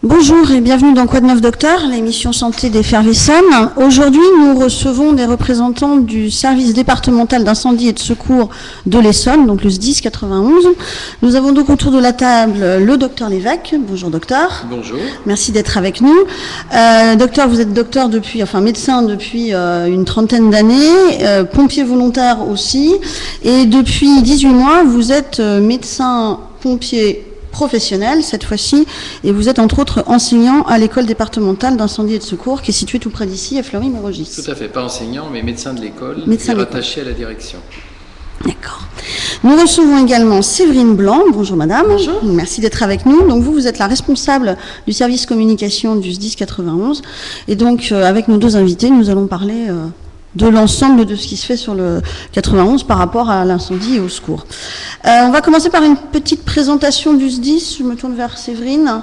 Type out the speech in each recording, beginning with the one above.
Bonjour et bienvenue dans Quoi de neuf docteur, l'émission santé d'Effervescent. Aujourd'hui, nous recevons des représentants du service départemental d'incendie et de secours de l'Essonne, donc le SDIS 91. Nous avons donc autour de la table le docteur Lévesque. Bonjour docteur. Bonjour. Merci d'être avec nous. Docteur, vous êtes médecin depuis une trentaine d'années, pompier volontaire aussi, et depuis 18 mois, vous êtes médecin pompier professionnel cette fois-ci, et vous êtes entre autres enseignant à l'école départementale d'incendie et de secours qui est située tout près d'ici à Fleury-Mérogis. Tout à fait, pas enseignant mais médecin de l'école et rattaché à la direction. D'accord. Nous recevons également Séverine Blanc. Bonjour madame. Bonjour. Merci d'être avec nous. Donc vous êtes la responsable du service communication du SDIS 91, et donc avec nos deux invités, nous allons parler de l'ensemble de ce qui se fait sur le 91 par rapport à l'incendie et au secours. On va commencer par une petite présentation du SDIS. Je me tourne vers Séverine.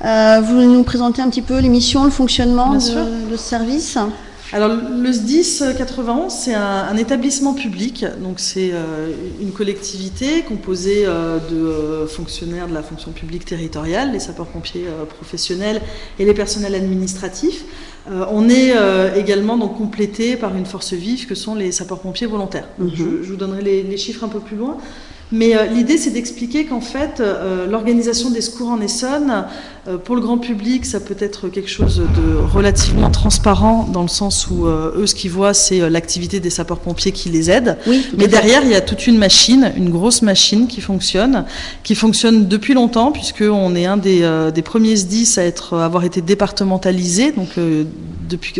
Vous voulez nous présenter un petit peu les missions, le fonctionnement de ce service ? Alors, le SDIS 91, c'est un établissement public, donc c'est une collectivité composée de fonctionnaires de la fonction publique territoriale, les sapeurs-pompiers professionnels et les personnels administratifs. On est également donc complété par une force vive que sont les sapeurs-pompiers volontaires. Donc, je vous donnerai les chiffres un peu plus loin. Mais l'idée, c'est d'expliquer qu'en fait, l'organisation des secours en Essonne, pour le grand public, ça peut être quelque chose de relativement transparent, dans le sens où eux, ce qu'ils voient, c'est l'activité des sapeurs-pompiers qui les aide. Oui, mais derrière, il y a toute une machine, une grosse machine qui fonctionne depuis longtemps, puisqu'on est un des premiers SDIS à avoir été départementalisé. Donc,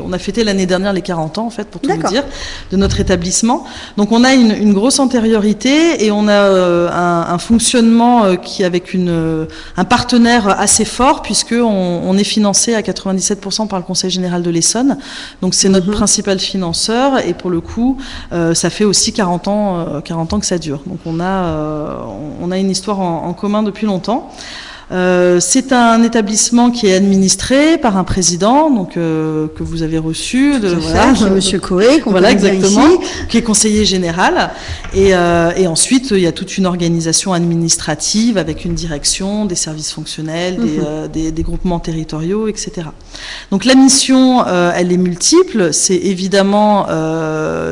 on a fêté l'année dernière les 40 ans, en fait, pour tout vous dire, de notre établissement. Donc, on a une grosse antériorité, et on a un fonctionnement qui avec un partenaire assez fort, puisqu'on est financé à 97% par le Conseil général de l'Essonne. Donc c'est notre principal financeur, et pour le coup, ça fait aussi 40 ans que ça dure. Donc on a une histoire en commun depuis longtemps. C'est un établissement qui est administré par un président, donc que vous avez reçu, qui est Monsieur Coé, voilà exactement, qui est conseiller général, et ensuite il y a toute une organisation administrative avec une direction, des services fonctionnels, des groupements territoriaux, etc. Donc la mission, elle est multiple. C'est évidemment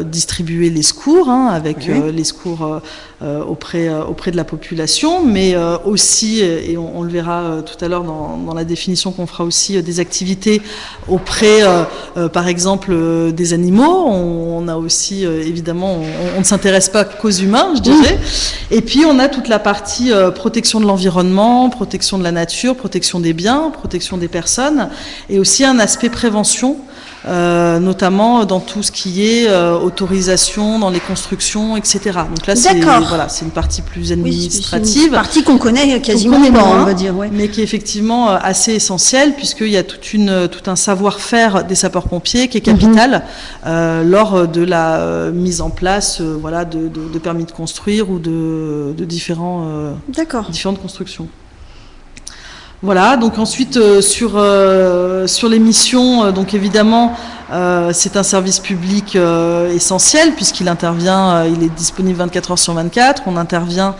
distribuer les secours, avec les secours auprès de la population, mais aussi, et on le verra tout à l'heure dans la définition qu'on fera aussi, des activités auprès, par exemple, des animaux. On a aussi, évidemment, on ne s'intéresse pas qu'aux humains, je dirais. Et puis, on a toute la partie protection de l'environnement, protection de la nature, protection des biens, protection des personnes, et aussi un aspect prévention, notamment dans tout ce qui est autorisation dans les constructions, etc. Donc là, c'est une partie plus administrative. C'est une partie qu'on connaît quasiment moins, on va dire. Mais qui est effectivement assez essentielle, puisqu'il y a tout un savoir-faire des sapeurs-pompiers qui est capital lors de la mise en place de permis de construire ou de différentes constructions. Voilà, donc ensuite sur les missions, donc évidemment c'est un service public essentiel, puisqu'il intervient, il est disponible 24 heures sur 24, on intervient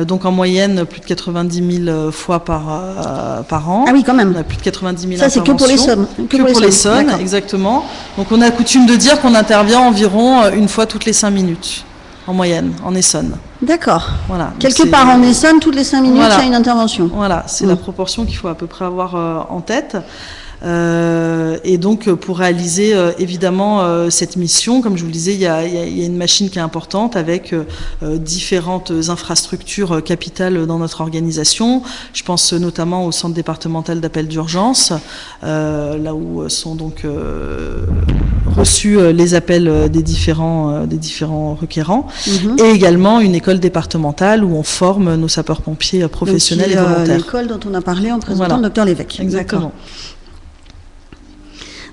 donc en moyenne plus de 90 000 fois par an. Ah oui, quand même. On a plus de 90 000 ça, c'est que pour l'Essonne. Que pour l'Essonne, exactement. Donc on a coutume de dire qu'on intervient environ une fois toutes les 5 minutes. En moyenne, en Essonne. D'accord. Voilà. Quelque part en Essonne, toutes les 5 minutes, il y a une intervention. Voilà, c'est la proportion qu'il faut à peu près avoir en tête. Et donc, pour réaliser évidemment cette mission, comme je vous le disais, il y a une machine qui est importante, avec différentes infrastructures capitales dans notre organisation. Je pense notamment au centre départemental d'appel d'urgence, là où sont donc reçus les appels des différents requérants, et également une école départementale où on forme nos sapeurs-pompiers professionnels et volontaires. L'école dont on a parlé en présentant le docteur Lévesque. Exactement.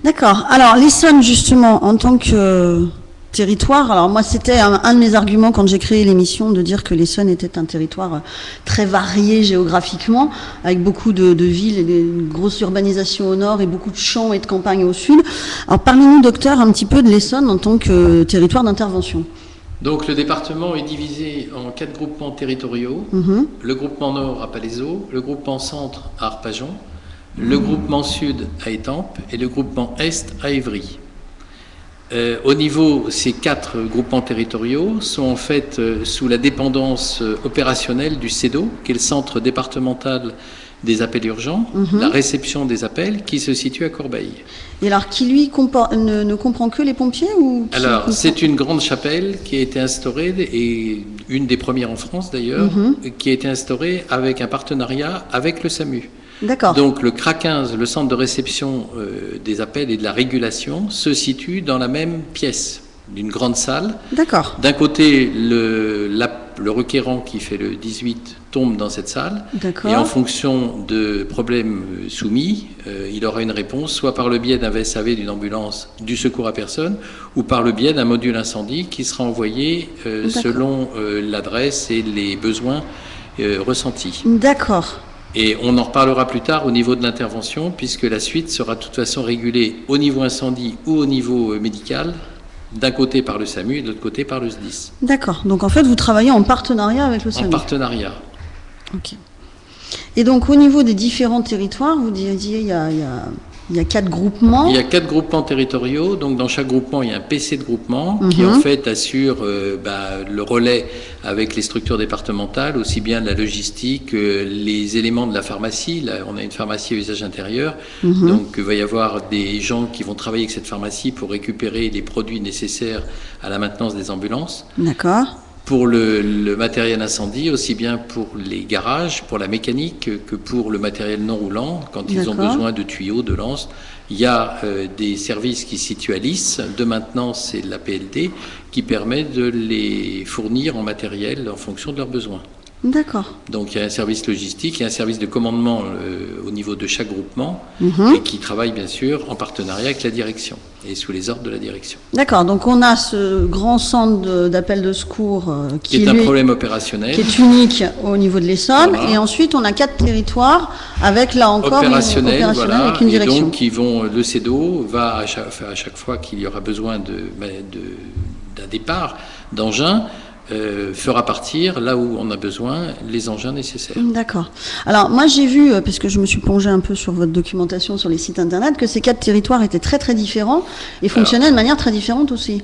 D'accord. Alors, l'Essonne, justement, en tant que territoire, alors moi, c'était un de mes arguments quand j'ai créé l'émission, de dire que l'Essonne était un territoire très varié géographiquement, avec beaucoup de villes et une grosse urbanisation au nord et beaucoup de champs et de campagnes au sud. Alors, parlez-nous, docteur, un petit peu de l'Essonne en tant que territoire d'intervention. Donc le département est divisé en 4 groupements territoriaux. Le groupement nord à Palaiseau, le groupement centre à Arpajon, le groupement sud à Étampes et le groupement est à Évry. Au niveau, ces 4 groupements territoriaux sont en fait sous la dépendance opérationnelle du CEDO, qui est le centre départemental des appels urgents, la réception des appels, qui se situe à Corbeil. Et alors, qui lui ne comprend que les pompiers ou Alors, c'est une grande chapelle qui a été instaurée, et une des premières en France d'ailleurs, qui a été instaurée avec un partenariat avec le SAMU. D'accord. Donc le CRA 15, le centre de réception des appels et de la régulation, se situe dans la même pièce d'une grande salle. D'accord. D'un côté, le requérant qui fait le 18 tombe dans cette salle. D'accord. Et en fonction de problèmes soumis, il aura une réponse, soit par le biais d'un VSAV, d'une ambulance, du secours à personne, ou par le biais d'un module incendie qui sera envoyé selon l'adresse et les besoins ressentis. D'accord. Et on en reparlera plus tard au niveau de l'intervention, puisque la suite sera de toute façon régulée au niveau incendie ou au niveau médical, d'un côté par le SAMU et de l'autre côté par le SDIS. D'accord. Donc en fait, vous travaillez en partenariat avec le SAMU. En partenariat. Ok. Et donc au niveau des différents territoires, vous disiez il y a 4 groupements. Il y a 4 groupements territoriaux, donc dans chaque groupement il y a un PC de groupement qui en fait assure le relais avec les structures départementales, aussi bien de la logistique, les éléments de la pharmacie. Là on a une pharmacie à usage intérieur, donc il va y avoir des gens qui vont travailler avec cette pharmacie pour récupérer les produits nécessaires à la maintenance des ambulances. D'accord. Pour le matériel incendie, aussi bien pour les garages, pour la mécanique, que pour le matériel non roulant, quand ils ont besoin de tuyaux, de lances. Il y a des services qui se situent à Lys, de maintenance et de la PLD, qui permet de les fournir en matériel en fonction de leurs besoins. D'accord. Donc il y a un service logistique, il y a un service de commandement au niveau de chaque groupement, et qui travaille bien sûr en partenariat avec la direction et sous les ordres de la direction. D'accord, donc on a ce grand centre d'appel de secours qui est un problème opérationnel, qui est unique au niveau de l'Essonne, et ensuite on a 4 territoires avec là encore opérationnel avec une direction. Et donc le CEDO va à chaque fois qu'il y aura besoin d'un départ d'engins, fera partir, là où on a besoin, les engins nécessaires. D'accord. Alors, moi, j'ai vu, parce que je me suis plongée un peu sur votre documentation sur les sites Internet, que ces 4 territoires étaient très, très différents et fonctionnaient de manière très différente aussi.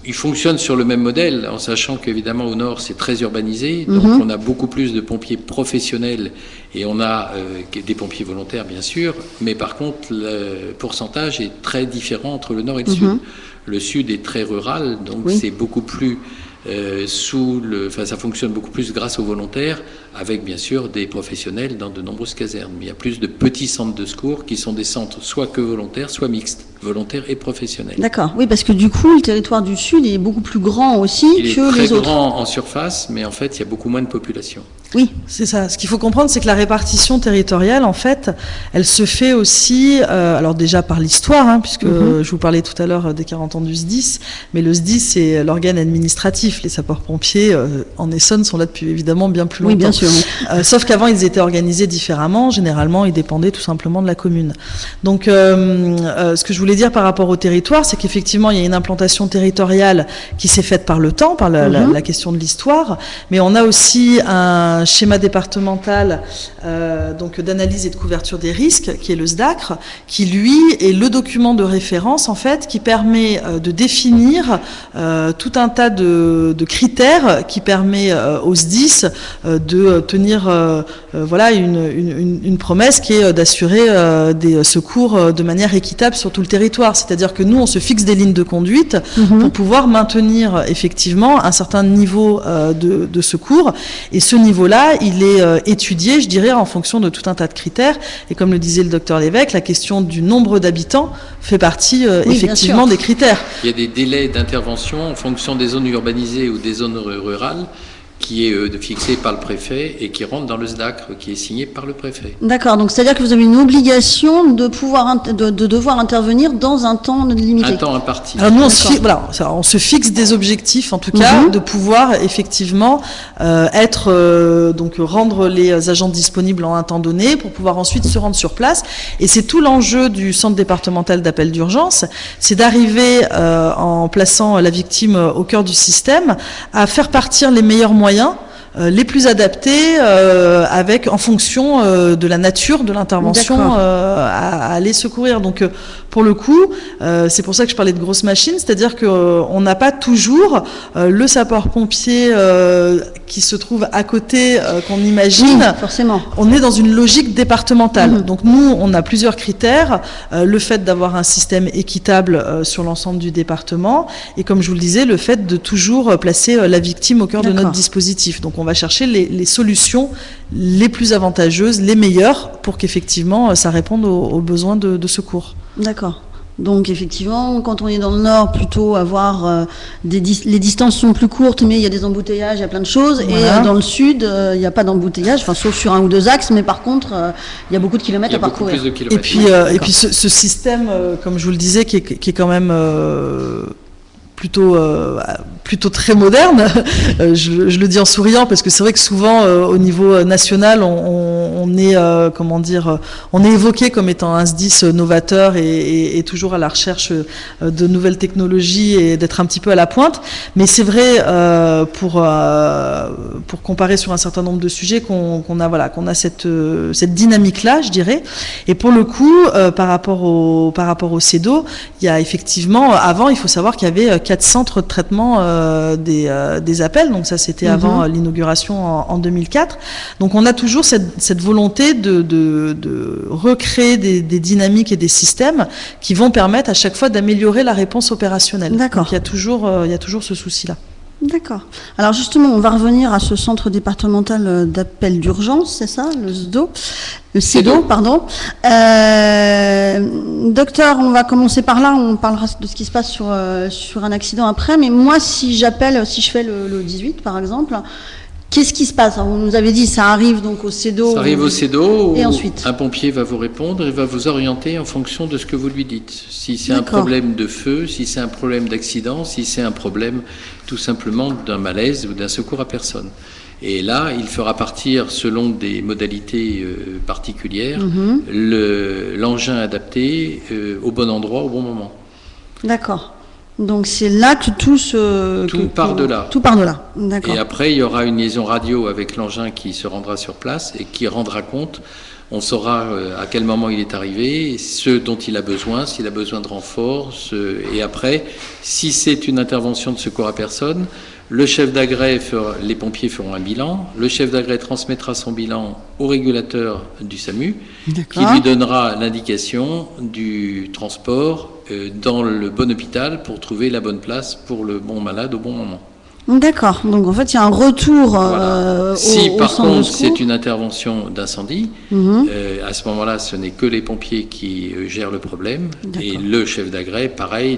Ils fonctionnent sur le même modèle, en sachant qu'évidemment, au nord, c'est très urbanisé, donc on a beaucoup plus de pompiers professionnels et on a des pompiers volontaires, bien sûr, mais par contre, le pourcentage est très différent entre le nord et le sud. Le sud est très rural, donc c'est beaucoup plus... ça fonctionne beaucoup plus grâce aux volontaires, avec bien sûr des professionnels dans de nombreuses casernes. Mais il y a plus de petits centres de secours qui sont des centres soit que volontaires, soit mixtes, volontaires et professionnels. D'accord, oui, parce que du coup, le territoire du Sud est beaucoup plus grand aussi que les autres. Il est très grand en surface, mais en fait, il y a beaucoup moins de population. Oui, c'est ça. Ce qu'il faut comprendre, c'est que la répartition territoriale, en fait, elle se fait aussi, alors déjà par l'histoire, puisque je vous parlais tout à l'heure des 40 ans du SDIS, mais le SDIS, c'est l'organe administratif. Les sapeurs-pompiers en Essonne sont là depuis évidemment bien plus longtemps. Oui, bien sûr. Sauf qu'avant, ils étaient organisés différemment. Généralement, ils dépendaient tout simplement de la commune. Donc, ce que je voulais dire par rapport au territoire, c'est qu'effectivement, il y a une implantation territoriale qui s'est faite par le temps, par la question de l'histoire, mais on a aussi un schéma départemental donc d'analyse et de couverture des risques, qui est le SDACR, qui lui est le document de référence en fait, qui permet de définir tout un tas de critères qui permet au SDIS de tenir une promesse qui est d'assurer des secours de manière équitable sur tout le territoire. C'est-à-dire que nous, on se fixe des lignes de conduite pour pouvoir maintenir effectivement un certain niveau de secours, et ce niveau-là, il est étudié, je dirais, en fonction de tout un tas de critères. Et comme le disait le docteur Lévesque, la question du nombre d'habitants fait partie effectivement des critères. Il y a des délais d'intervention en fonction des zones urbanisées ou des zones rurales, qui est fixé par le préfet et qui rentre dans le SDACR, qui est signé par le préfet. D'accord, donc c'est-à-dire que vous avez une obligation de devoir intervenir dans un temps limité. Un temps imparti. Alors nous, on se fixe des objectifs, en tout cas, de pouvoir effectivement rendre les agents disponibles en un temps donné pour pouvoir ensuite se rendre sur place. Et c'est tout l'enjeu du centre départemental d'appel d'urgence, c'est d'arriver en plaçant la victime au cœur du système, à faire partir les meilleurs moyens les plus adaptés en fonction de la nature de l'intervention à aller secourir. Donc pour le coup, c'est pour ça que je parlais de grosses machines, c'est-à-dire qu'on n'a pas toujours le sapeur-pompier qui se trouve à côté qu'on imagine. Oui, forcément. On est dans une logique départementale. Donc nous, on a plusieurs critères. Le fait d'avoir un système équitable sur l'ensemble du département et, comme je vous le disais, le fait de toujours placer la victime au cœur de notre dispositif. Donc on va chercher les solutions les plus avantageuses, les meilleures, pour qu'effectivement ça réponde aux besoins de secours. D'accord. Donc effectivement, quand on est dans le nord, plutôt avoir les distances sont plus courtes, mais il y a des embouteillages, il y a plein de choses. Voilà. Et dans le sud, il n'y a pas d'embouteillage, enfin sauf sur 1 ou 2 axes, mais par contre, il y a beaucoup de kilomètres à parcourir. Plus de kilomètres. Et puis ce système, comme je vous le disais, qui est quand même plutôt très moderne. Je le dis en souriant parce que c'est vrai que souvent au niveau national on est on est évoqué comme étant un SDIS novateur et toujours à la recherche de nouvelles technologies et d'être un petit peu à la pointe. Mais c'est vrai pour comparer sur un certain nombre de sujets qu'on a cette dynamique là, je dirais. Et pour le coup, par rapport au CEDO, il y a effectivement, avant, il faut savoir qu'il y avait 4 centres de traitement des appels, donc ça c'était avant l'inauguration en 2004. Donc on a toujours cette volonté de recréer des dynamiques et des systèmes qui vont permettre à chaque fois d'améliorer la réponse opérationnelle. D'accord. Donc il y a toujours ce souci-là. D'accord. Alors justement, on va revenir à ce centre départemental d'appel d'urgence, c'est ça, le CEDO, pardon. Docteur, on va commencer par là, on parlera de ce qui se passe sur un accident après, mais moi, si je fais le 18 par exemple, qu'est-ce qui se passe? Vous nous avez dit, ça arrive donc au CEDO. Ça arrive au CEDO, et ensuite un pompier va vous répondre et va vous orienter en fonction de ce que vous lui dites. Si c'est un problème de feu, si c'est un problème d'accident, si c'est un problème tout simplement d'un malaise ou d'un secours à personne. Et là, il fera partir, selon des modalités particulières, l'engin adapté au bon endroit, au bon moment. D'accord. Donc c'est là que tout part de là. Tout part de là. D'accord. Et après, il y aura une liaison radio avec l'engin qui se rendra sur place et qui rendra compte. On saura à quel moment il est arrivé, ce dont il a besoin, s'il a besoin de renfort. Et après, si c'est une intervention de secours à personne, le chef d'agrès, les pompiers feront un bilan. Le chef d'agrès transmettra son bilan au régulateur du SAMU, qui lui donnera l'indication du transport dans le bon hôpital pour trouver la bonne place pour le bon malade au bon moment. D'accord. Donc en fait, il y a un retour si par contre c'est une intervention d'incendie, à ce moment-là, ce n'est que les pompiers qui gèrent le problème. Et le chef d'agrès, pareil,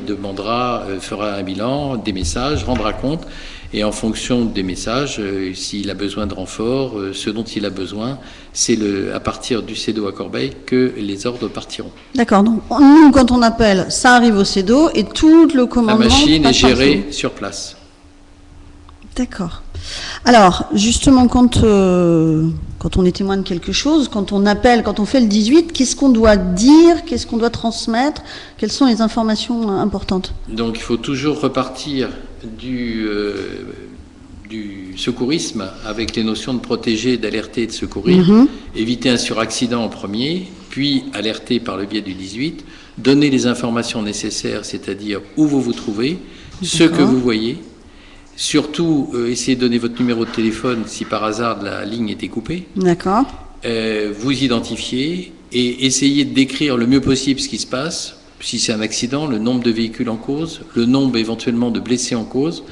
fera un bilan, des messages, rendra compte. Et en fonction des messages, s'il a besoin de renfort, ce dont il a besoin, c'est à partir du CEDO à Corbeil que les ordres partiront. D'accord. Donc nous, quand on appelle, ça arrive au CEDO et tout le commandement. La machine est gérée sur place. D'accord. Alors, justement, quand on est témoin de quelque chose, quand on appelle, quand on fait le 18, qu'est-ce qu'on doit dire, qu'est-ce qu'on doit transmettre, quelles sont les informations importantes? Donc, il faut toujours repartir du secourisme avec les notions de protéger, d'alerter et de secourir, éviter un suraccident en premier, puis alerter par le biais du 18, donner les informations nécessaires, c'est-à-dire où vous vous trouvez, ce que vous voyez. Surtout, essayez de donner votre numéro de téléphone si par hasard la ligne était coupée. D'accord. Vous identifiez et essayez de décrire le mieux possible ce qui se passe. Si c'est un accident, le nombre de véhicules en cause, le nombre éventuellement de blessés en cause,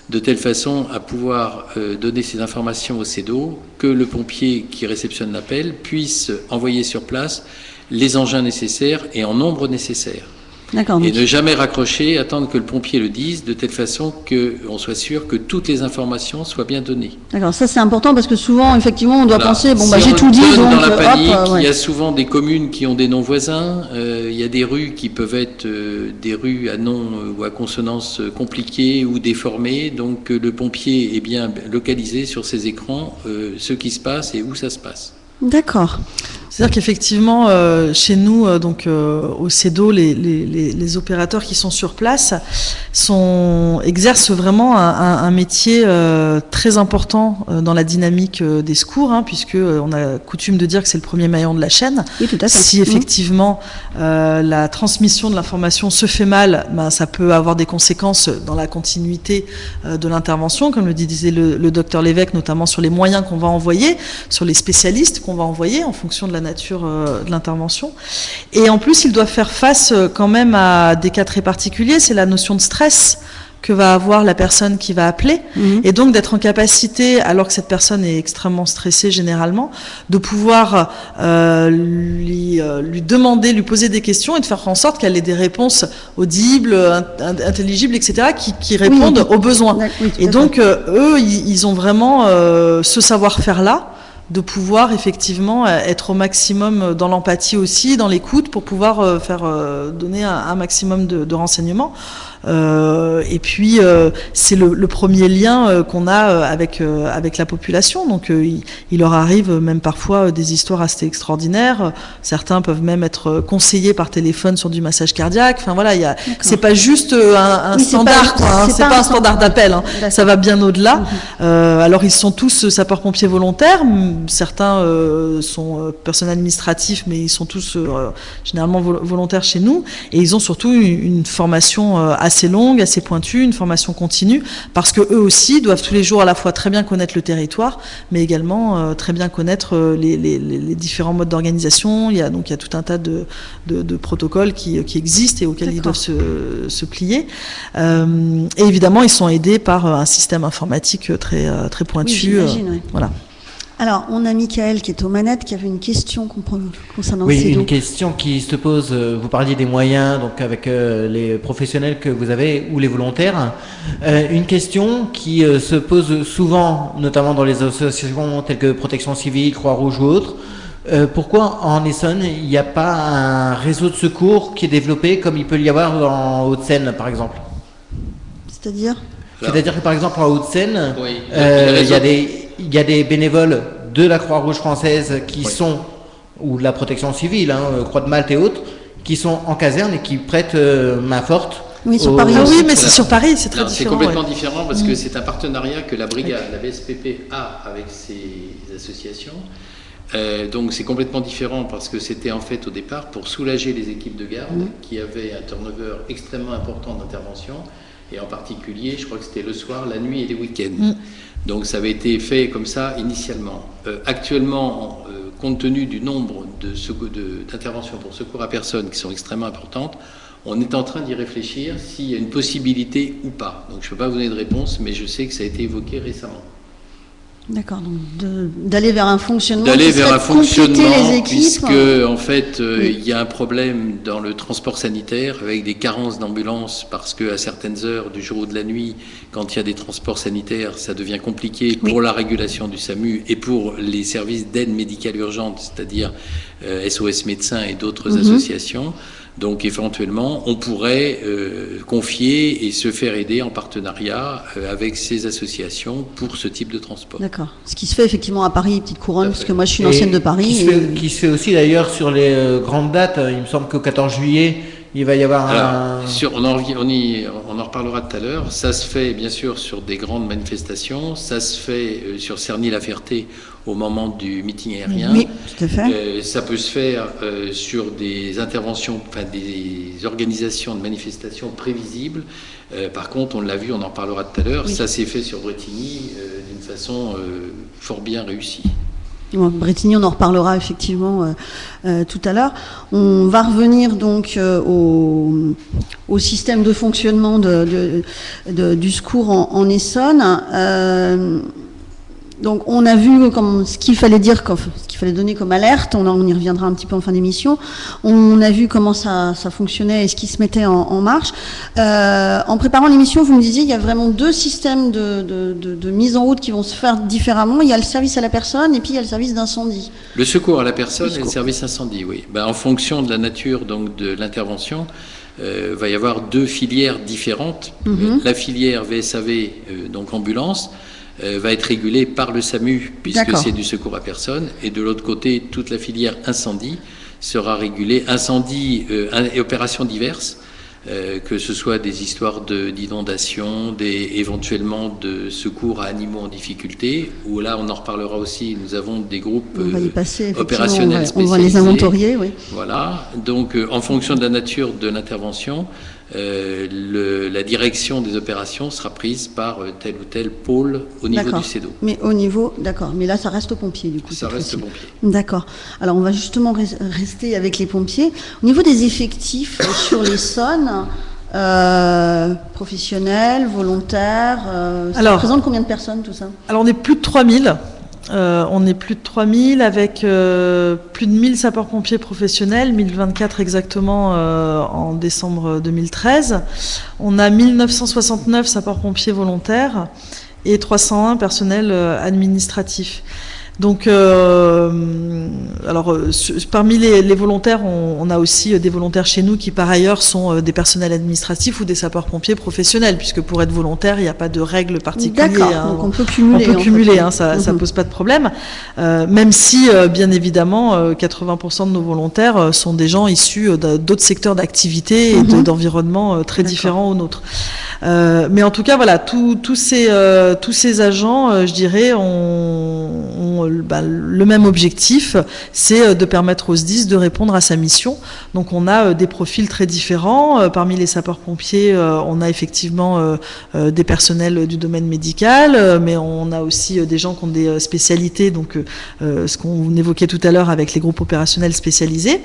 de telle façon à pouvoir donner ces informations au CEDO, que le pompier qui réceptionne l'appel puisse envoyer sur place les engins nécessaires et en nombre nécessaire. D'accord. Et ne jamais raccrocher, attendre que le pompier le dise, de telle façon qu'on soit sûr que toutes les informations soient bien données. D'accord, ça c'est important parce que souvent, effectivement, on doit penser, j'ai tout dit, donc dans la panique, il y a souvent des communes qui ont des noms voisins, il y a des rues qui peuvent être des rues à nom ou à consonance compliquées ou déformées, donc le pompier est bien localisé sur ses écrans ce qui se passe et où ça se passe. D'accord. C'est-à-dire qu'effectivement, chez nous, au CEDO, les opérateurs qui sont sur place exercent vraiment un métier très important dans la dynamique des secours, puisque on a coutume de dire que c'est le premier maillon de la chaîne. Oui, tout à fait. Si effectivement la transmission de l'information se fait mal, ça peut avoir des conséquences dans la continuité de l'intervention, comme le disait le docteur Lévesque, notamment sur les moyens qu'on va envoyer, sur les spécialistes qu'on va envoyer en fonction de la nature de l'intervention. Et en plus, ils doivent faire face quand même à des cas très particuliers, c'est la notion de stress que va avoir la personne qui va appeler, et donc d'être en capacité, alors que cette personne est extrêmement stressée généralement, de pouvoir lui demander, lui poser des questions et de faire en sorte qu'elle ait des réponses audibles, intelligibles, etc., qui répondent aux besoins. Oui, et donc, eux, ils ont vraiment ce savoir-faire-là, de pouvoir effectivement être au maximum dans l'empathie aussi, dans l'écoute, pour pouvoir donner un maximum de renseignements. Et puis c'est le premier lien qu'on a avec la population. Donc il leur arrive même parfois des histoires assez extraordinaires. Certains peuvent même être conseillés par téléphone sur du massage cardiaque. Enfin voilà, c'est pas juste un standard, c'est pas un standard d'appel. Ça va bien au-delà. Alors ils sont tous sapeurs-pompiers volontaires. Certains sont personnels administratifs, mais ils sont tous généralement volontaires chez nous. Et ils ont surtout une formation assez longue, assez pointue, une formation continue, parce que eux aussi doivent tous les jours à la fois très bien connaître le territoire, mais également très bien connaître les différents modes d'organisation. Il y a tout un tas de protocoles qui existent et auxquels ils doivent se plier. Et évidemment, ils sont aidés par un système informatique très pointu. Oui, j'imagine, oui. Voilà. Alors, on a Michael qui est aux manettes, qui avait une question concernant Oui, le CEDO. une question qui se pose, vous parliez des moyens, donc avec les professionnels que vous avez ou les volontaires. Une question qui se pose souvent, notamment dans les associations telles que Protection Civile, Croix-Rouge ou autres. Pourquoi en Essonne, il n'y a pas un réseau de secours qui est développé comme il peut y avoir en Haute-Seine, par exemple? C'est-à-dire que par exemple en Haute-Seine, Oui. il y a des bénévoles de la Croix-Rouge française qui sont, ou de la Protection Civile, Croix de Malte et autres, qui sont en caserne et qui prêtent main forte. Oui, sur Paris. Ah oui, mais c'est sur Paris, c'est très différent. C'est complètement différent parce que c'est un partenariat que la brigade, la VSPP, a avec ces associations. Donc c'est complètement différent parce que c'était en fait au départ pour soulager les équipes de garde qui avaient un turnover extrêmement important d'intervention, et en particulier, je crois que c'était le soir, la nuit et les week-ends. Donc ça avait été fait comme ça initialement. Actuellement, compte tenu du nombre d'interventions pour secours à personne qui sont extrêmement importantes, on est en train d'y réfléchir s'il y a une possibilité ou pas. Donc je ne peux pas vous donner de réponse, mais je sais que ça a été évoqué récemment. D'accord, donc d'aller vers un fonctionnement. D'aller vers un fonctionnement, les équipes, puisque en fait, il y a un problème dans le transport sanitaire avec des carences d'ambulances, parce que à certaines heures du jour ou de la nuit, quand il y a des transports sanitaires, ça devient compliqué pour la régulation du SAMU et pour les services d'aide médicale urgente, c'est-à-dire SOS Médecins et d'autres associations. Donc éventuellement, on pourrait confier et se faire aider en partenariat avec ces associations pour ce type de transport. D'accord. Ce qui se fait effectivement à Paris, Petite Couronne, parce que moi je suis une ancienne de Paris. Qui se fait aussi d'ailleurs sur les grandes dates. Il me semble qu'au 14 juillet, il va y avoir on en reparlera tout à l'heure. Ça se fait bien sûr sur des grandes manifestations. Ça se fait sur Cerny-la-Ferté au moment du meeting aérien. Oui, tout à fait. Ça peut se faire sur des interventions, des organisations de manifestations prévisibles. Par contre, on l'a vu, on en reparlera tout à l'heure. Ça s'est fait sur Bretigny d'une façon fort bien réussie. Bon, Bretigny, on en reparlera effectivement tout à l'heure. On va revenir donc au système de fonctionnement du secours en Essonne. Donc on a vu ce qu'il fallait dire, ce qu'il fallait donner comme alerte, on y reviendra un petit peu en fin d'émission. On a vu comment ça fonctionnait et ce qui se mettait en marche. En préparant l'émission, vous me disiez il y a vraiment deux systèmes de mise en route qui vont se faire différemment. Il y a le service à la personne et puis il y a le service d'incendie. Le secours à la personne et le service incendie, oui. En fonction de la nature donc, de l'intervention, va y avoir deux filières différentes. La filière VSAV, donc ambulance, va être régulé par le SAMU, puisque D'accord. c'est du secours à personne. Et de l'autre côté, toute la filière incendie sera régulée. Incendie et opérations diverses, que ce soit des histoires d'inondation, éventuellement de secours à animaux en difficulté, où là, on en reparlera aussi, nous avons des groupes On va y passer, effectivement, opérationnels on va les spécialisés. inventorier, oui. Voilà, donc en fonction de la nature de l'intervention, la direction des opérations sera prise par tel ou tel pôle au niveau D'accord. du CEDO. Mais au niveau, d'accord. Mais là, ça reste aux pompiers, du coup. Ça cette reste fois-ci. pompier. D'accord. Alors, on va justement rester avec les pompiers. Au niveau des effectifs sur l'Essonne, professionnels, volontaires, ça Alors, représente combien de personnes, tout ça? Alors on est plus de 3000. On est plus de 3000 avec plus de 1000 sapeurs-pompiers professionnels, 1024 exactement en décembre 2013. On a 1969 sapeurs-pompiers volontaires et 301 personnels administratifs. Donc, parmi les volontaires, on a aussi des volontaires chez nous qui, par ailleurs, sont des personnels administratifs ou des sapeurs-pompiers professionnels, puisque pour être volontaire, il n'y a pas de règles particulières. D'accord, Hein. donc on peut cumuler. On peut cumuler, hein, ça pose pas de problème. Même si, bien évidemment, 80% de nos volontaires sont des gens issus d'autres secteurs d'activité et d'environnements très différents aux nôtres. Mais en tout cas, voilà, tous ces agents, je dirais, ont le même objectif, c'est de permettre au SDIS de répondre à sa mission. Donc on a des profils très différents. Parmi les sapeurs-pompiers, on a effectivement des personnels du domaine médical, mais on a aussi des gens qui ont des spécialités, donc ce qu'on évoquait tout à l'heure avec les groupes opérationnels spécialisés.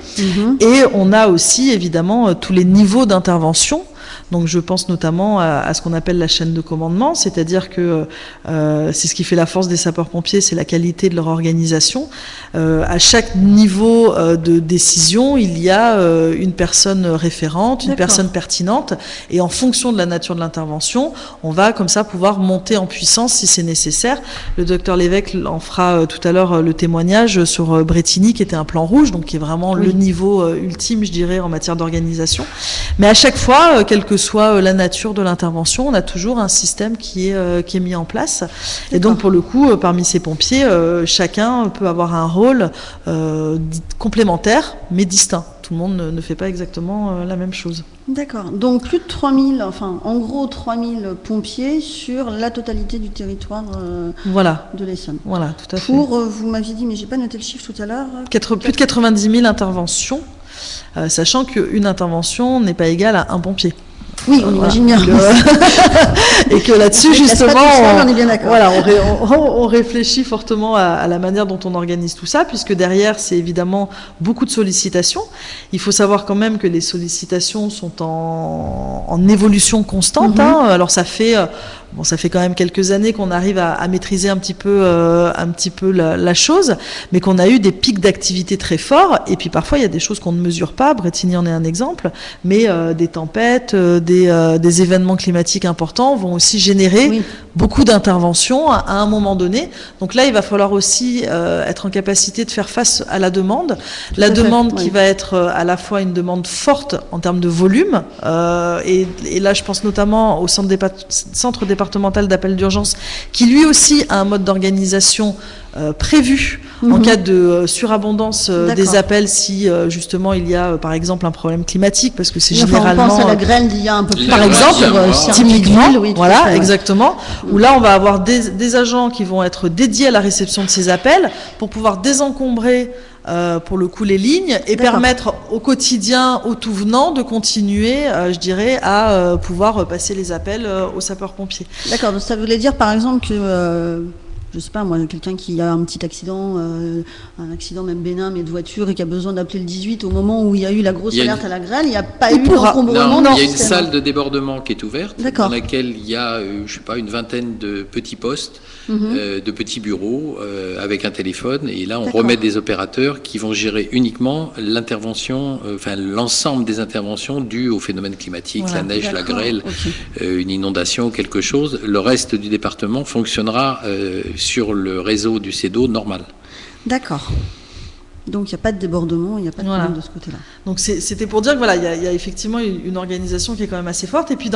Et on a aussi évidemment tous les niveaux d'intervention. Donc je pense notamment à ce qu'on appelle la chaîne de commandement, c'est-à-dire que c'est ce qui fait la force des sapeurs-pompiers, c'est la qualité de leur organisation. À chaque niveau de décision, il y a une personne référente, une personne pertinente, et en fonction de la nature de l'intervention, on va comme ça pouvoir monter en puissance si c'est nécessaire. Le docteur Lévesque en fera tout à l'heure le témoignage sur Bretigny, qui était un plan rouge, donc qui est vraiment le niveau ultime, je dirais, en matière d'organisation. Mais à chaque fois, quelle que soit la nature de l'intervention, on a toujours un système qui est mis en place. Et donc, pour le coup, parmi ces pompiers, chacun peut avoir un rôle complémentaire, mais distinct. Tout le monde ne fait pas exactement la même chose. D'accord. Donc, plus de 3000, enfin, en gros, 3000 pompiers sur la totalité du territoire de l'Essonne. Voilà, tout à fait. Vous m'aviez dit, mais j'ai pas noté le chiffre tout à l'heure. Plus de 90 000 interventions, sachant qu'une intervention n'est pas égale à un pompier. Oui, on imagine bien. Et que là-dessus, justement, on est bien d'accord. Voilà, on réfléchit fortement à la manière dont on organise tout ça, puisque derrière, c'est évidemment beaucoup de sollicitations. Il faut savoir quand même que les sollicitations sont en évolution constante. Hein. Alors ça fait quand même quelques années qu'on arrive à maîtriser un petit peu la chose, mais qu'on a eu des pics d'activité très forts. Et puis parfois, il y a des choses qu'on ne mesure pas. Bretigny en est un exemple, mais des tempêtes, des événements climatiques importants vont aussi générer beaucoup d'interventions à un moment donné. Donc là, il va falloir aussi être en capacité de faire face à la demande. La demande qui va être à la fois une demande forte en termes de volume, et là, je pense notamment au centre départemental d'appel d'urgence, qui lui aussi a un mode d'organisation prévu en cas de surabondance des appels, si justement il y a par exemple un problème climatique, parce que c'est généralement... On pense à la grêle d'il y a un peu plus... Par exemple, typiquement, voilà, exactement, Ouais. où là on va avoir des agents qui vont être dédiés à la réception de ces appels pour pouvoir désencombrer pour le coup les lignes et permettre au quotidien, au tout venant, de continuer, je dirais, à pouvoir passer les appels aux sapeurs-pompiers. D'accord, donc ça voulait dire par exemple que... je sais pas moi, quelqu'un qui a un petit accident, un accident même bénin, mais de voiture, et qui a besoin d'appeler le 18 au moment où il y a eu la grosse alerte à la grêle, il n'y a pas eu d'encombrement. Non, il y a une salle de débordement qui est ouverte, dans laquelle il y a, je sais pas, une vingtaine de petits postes, de petits bureaux avec un téléphone, et là on remet des opérateurs qui vont gérer uniquement l'intervention, enfin l'ensemble des interventions dues au phénomène climatique, la neige, la grêle, une inondation, quelque chose. Le reste du département fonctionnera sur le réseau du CEDO normal. D'accord. Donc il n'y a pas de débordement, il n'y a pas de problème de ce côté-là. Donc c'était pour dire que voilà, il y a effectivement une organisation qui est quand même assez forte. Et puis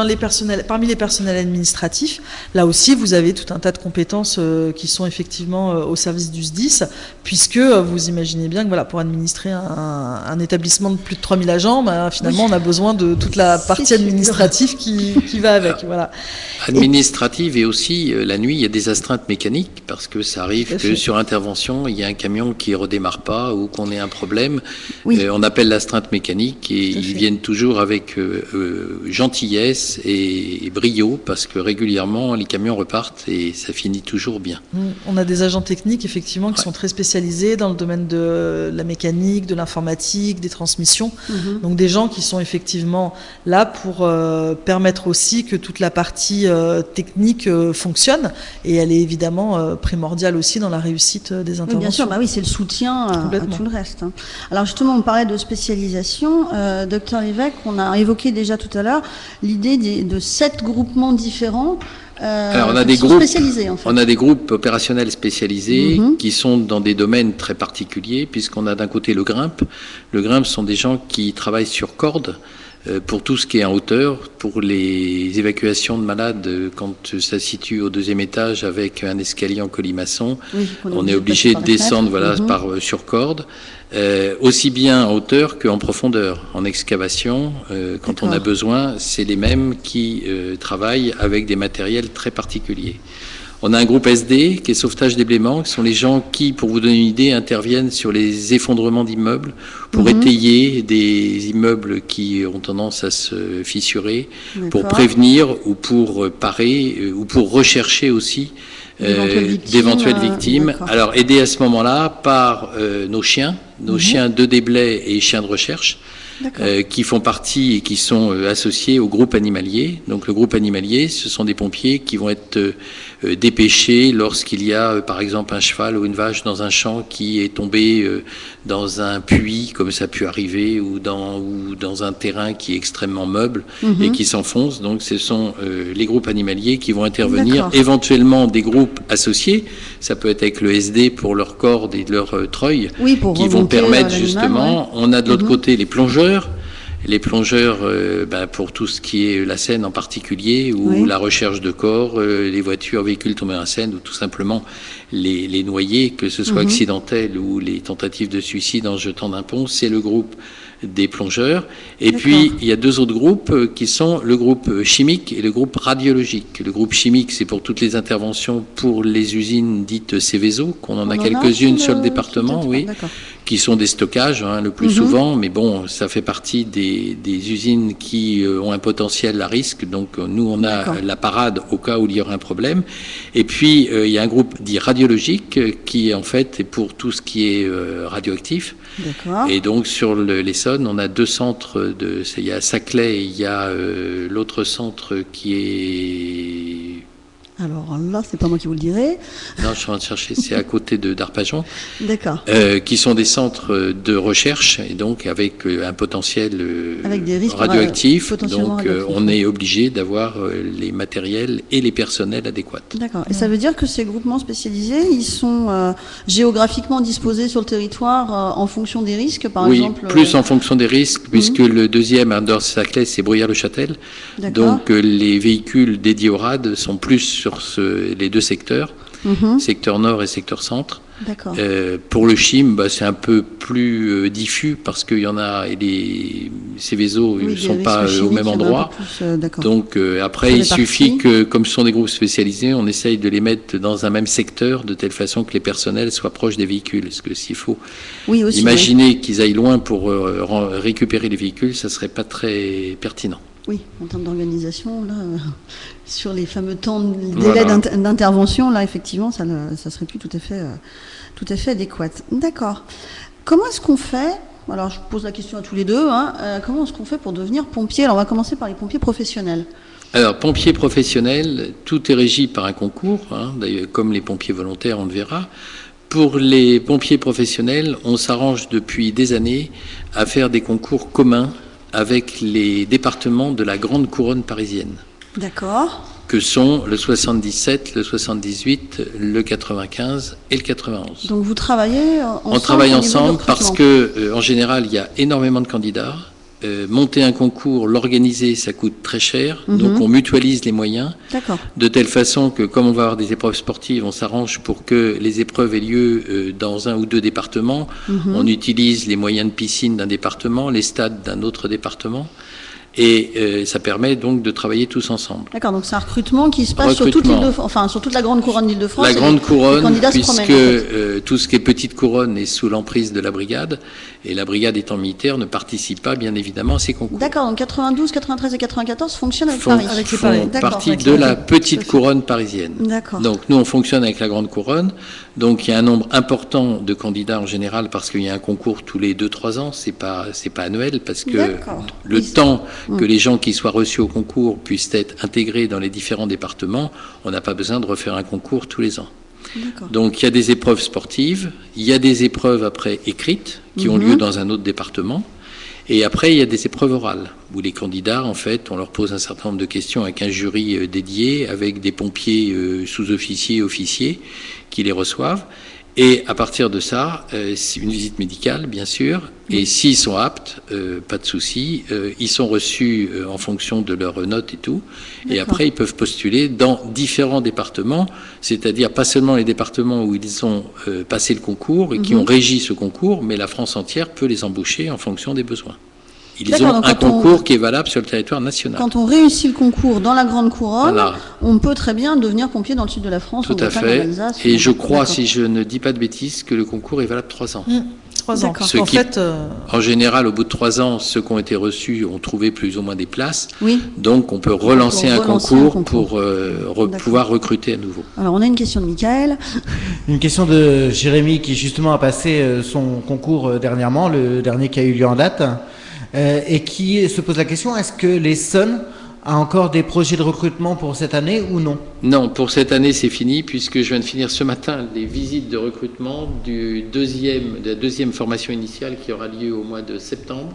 parmi les personnels administratifs, là aussi vous avez tout un tas de compétences qui sont effectivement au service du SDIS, puisque vous imaginez bien que voilà, pour administrer un établissement de plus de 3000 agents, finalement on a besoin de toute la partie administrative qui va avec. Voilà. Administrative et aussi la nuit il y a des astreintes mécaniques parce que ça arrive que sur intervention il y a un camion qui redémarre pas ou qu'on ait un problème. On appelle l'astreinte mécanique et ils viennent toujours avec gentillesse et brio parce que régulièrement les camions repartent et ça finit toujours bien. On a des agents techniques effectivement qui sont très spécialisés dans le domaine de la mécanique, de l'informatique, des transmissions. Donc des gens qui sont effectivement là pour permettre aussi que toute la partie technique fonctionne et elle est évidemment primordiale aussi dans la réussite des interventions. Bien sûr, c'est le soutien à tout le reste. Alors justement, on parlait de spécialisation. Docteur Lévesque, on a évoqué déjà tout à l'heure l'idée de 7 groupements différents. Alors on a des groupes spécialisés, en fait. On a des groupes opérationnels spécialisés qui sont dans des domaines très particuliers, puisqu'on a d'un côté le GRIMP. Le GRIMP sont des gens qui travaillent sur corde pour tout ce qui est en hauteur, pour les évacuations de malades quand ça se situe au 2e étage avec un escalier en colimaçon. On est obligé de descendre sur corde. Aussi bien en hauteur qu'en profondeur, en excavation, quand on a besoin, c'est les mêmes qui travaillent avec des matériels très particuliers. On a un groupe SD qui est sauvetage déblaiement, qui sont les gens qui, pour vous donner une idée, interviennent sur les effondrements d'immeubles pour étayer des immeubles qui ont tendance à se fissurer, pour prévenir ou pour parer ou pour rechercher aussi d'éventuelles victimes. Alors aidés à ce moment-là par nos chiens de déblai et chiens de recherche qui font partie et qui sont associés au groupe animalier. Donc le groupe animalier, ce sont des pompiers qui vont être dépêchés lorsqu'il y a par exemple un cheval ou une vache dans un champ qui est tombé dans un puits, comme ça a pu arriver, ou dans un terrain qui est extrêmement meuble et qui s'enfonce. Donc ce sont les groupes animaliers qui vont intervenir, éventuellement des groupes associés, ça peut être avec le SD pour leur corde et leur treuil, qui vont permettre justement, on a de l'autre côté les plongeurs. Les plongeurs, pour tout ce qui est la Seine en particulier, ou la recherche de corps, les voitures, véhicules tombés dans la Seine, ou tout simplement les noyés, que ce soit accidentels ou les tentatives de suicide en se jetant d'un pont, c'est le groupe des plongeurs. Et puis, il y a 2 autres groupes qui sont le groupe chimique et le groupe radiologique. Le groupe chimique, c'est pour toutes les interventions pour les usines dites Céveso, qu'on en a quelques-unes sur le département, qui sont des stockages, le plus souvent, mais bon, ça fait partie des usines qui ont un potentiel à risque, donc nous, on a la parade au cas où il y aura un problème. Et puis, il y a un groupe dit radiologique qui, en fait, est pour tout ce qui est radioactif. Et donc, sur l'Essonne, on a 2 centres, il y a Saclay et il y a l'autre centre qui est... Alors là, c'est pas moi qui vous le dirai. Non, je suis en train de chercher, c'est à côté d'Arpajon. D'accord. Qui sont des centres de recherche, et donc avec un potentiel avec des risques radioactifs. Donc on est obligé d'avoir les matériels et les personnels adéquats. D'accord. Et ça veut dire que ces groupements spécialisés, ils sont géographiquement disposés sur le territoire en fonction des risques, par exemple? Oui, plus en fonction des risques, puisque le deuxième, à Saclay, c'est Bruyères-le-Châtel. Donc les véhicules dédiés au rad sont plus sur les 2 secteurs, secteur nord et secteur centre. Pour le CHIM, c'est un peu plus diffus parce qu'il y en a, et les Céveso ne sont pas au même endroit. Donc après, il suffit que, comme ce sont des groupes spécialisés, on essaye de les mettre dans un même secteur de telle façon que les personnels soient proches des véhicules. Parce que s'il faut imaginer qu'ils aillent loin pour récupérer les véhicules, ça ne serait pas très pertinent. Oui, en termes d'organisation, là, sur les fameux temps de délai d'intervention, là, effectivement, ça serait plus tout à fait adéquat. D'accord. Comment est-ce qu'on fait? Alors, je pose la question à tous les deux. Comment est-ce qu'on fait pour devenir pompier? Alors, on va commencer par les pompiers professionnels. Alors, pompiers professionnels, tout est régi par un concours, d'ailleurs, comme les pompiers volontaires, on le verra. Pour les pompiers professionnels, on s'arrange depuis des années à faire des concours communs avec les départements de la grande couronne parisienne. D'accord. que sont le 77, le 78, le 95 et le 91. Donc vous travaillez ensemble? On travaille au niveau du ensemble parce recrutement. que, en général, il y a énormément de candidats. Monter un concours, l'organiser, ça coûte très cher. Donc on mutualise les moyens, D'accord. de telle façon que, comme on va avoir des épreuves sportives, on s'arrange pour que les épreuves aient lieu dans un ou deux départements. On utilise les moyens de piscine d'un département, les stades d'un autre département. Et ça permet donc de travailler tous ensemble. D'accord, donc c'est un recrutement qui se passe sur toute sur toute la grande couronne d'Île-de-France. La grande couronne, candidats se puisque promènent, en fait. tout ce qui est petite couronne est sous l'emprise de la brigade, et la brigade étant militaire ne participe pas, bien évidemment, à ces concours. D'accord, donc 92, 93 et 94 fonctionnent avec Font- Paris. Avec les font Paris. D'accord, partie avec de les la Paris. petite couronne parisienne. D'accord. Donc nous, on fonctionne avec la grande couronne. Donc il y a un nombre important de candidats en général, parce qu'il y a un concours tous les 2-3 ans, c'est pas annuel, parce que D'accord. le Oui. temps que les gens qui soient reçus au concours puissent être intégrés dans les différents départements, on n'a pas besoin de refaire un concours tous les ans. D'accord. Donc il y a des épreuves sportives, il y a des épreuves après écrites qui ont lieu dans un autre département, et après il y a des épreuves orales où les candidats, en fait, on leur pose un certain nombre de questions avec un jury dédié, avec des pompiers sous-officiers, officiers qui les reçoivent. Et à partir de ça, c'est une visite médicale, bien sûr. Et s'ils sont aptes, pas de souci. Ils sont reçus en fonction de leurs notes et tout. Et après, ils peuvent postuler dans différents départements, c'est-à-dire pas seulement les départements où ils ont passé le concours et qui ont régi ce concours, mais la France entière peut les embaucher en fonction des besoins. Ils D'accord, ont donc un quand concours qui est valable sur le territoire national. Quand on réussit le concours dans la grande couronne, Voilà. on peut très bien devenir pompier dans le sud de la France, Tout en à Bretagne, en fait. Alsace. Et je crois, D'accord. si je ne dis pas de bêtises, que le concours est valable 3 ans. 3 ans. D'accord. Parce Ce qu'en qui- fait, En général, au bout de 3 ans, ceux qui ont été reçus ont trouvé plus ou moins des places. Oui. Donc, on peut relancer un relancer un concours pour D'accord. pouvoir recruter à nouveau. Alors, on a une question de Michael. Une question de Jérémy qui justement a passé son concours dernièrement, le dernier qui a eu lieu en date, et qui se pose la question, est-ce que l'Essonne a encore des projets de recrutement pour cette année ou non? Non, pour cette année, c'est fini, puisque je viens de finir ce matin les visites de recrutement de la deuxième formation initiale qui aura lieu au mois de septembre.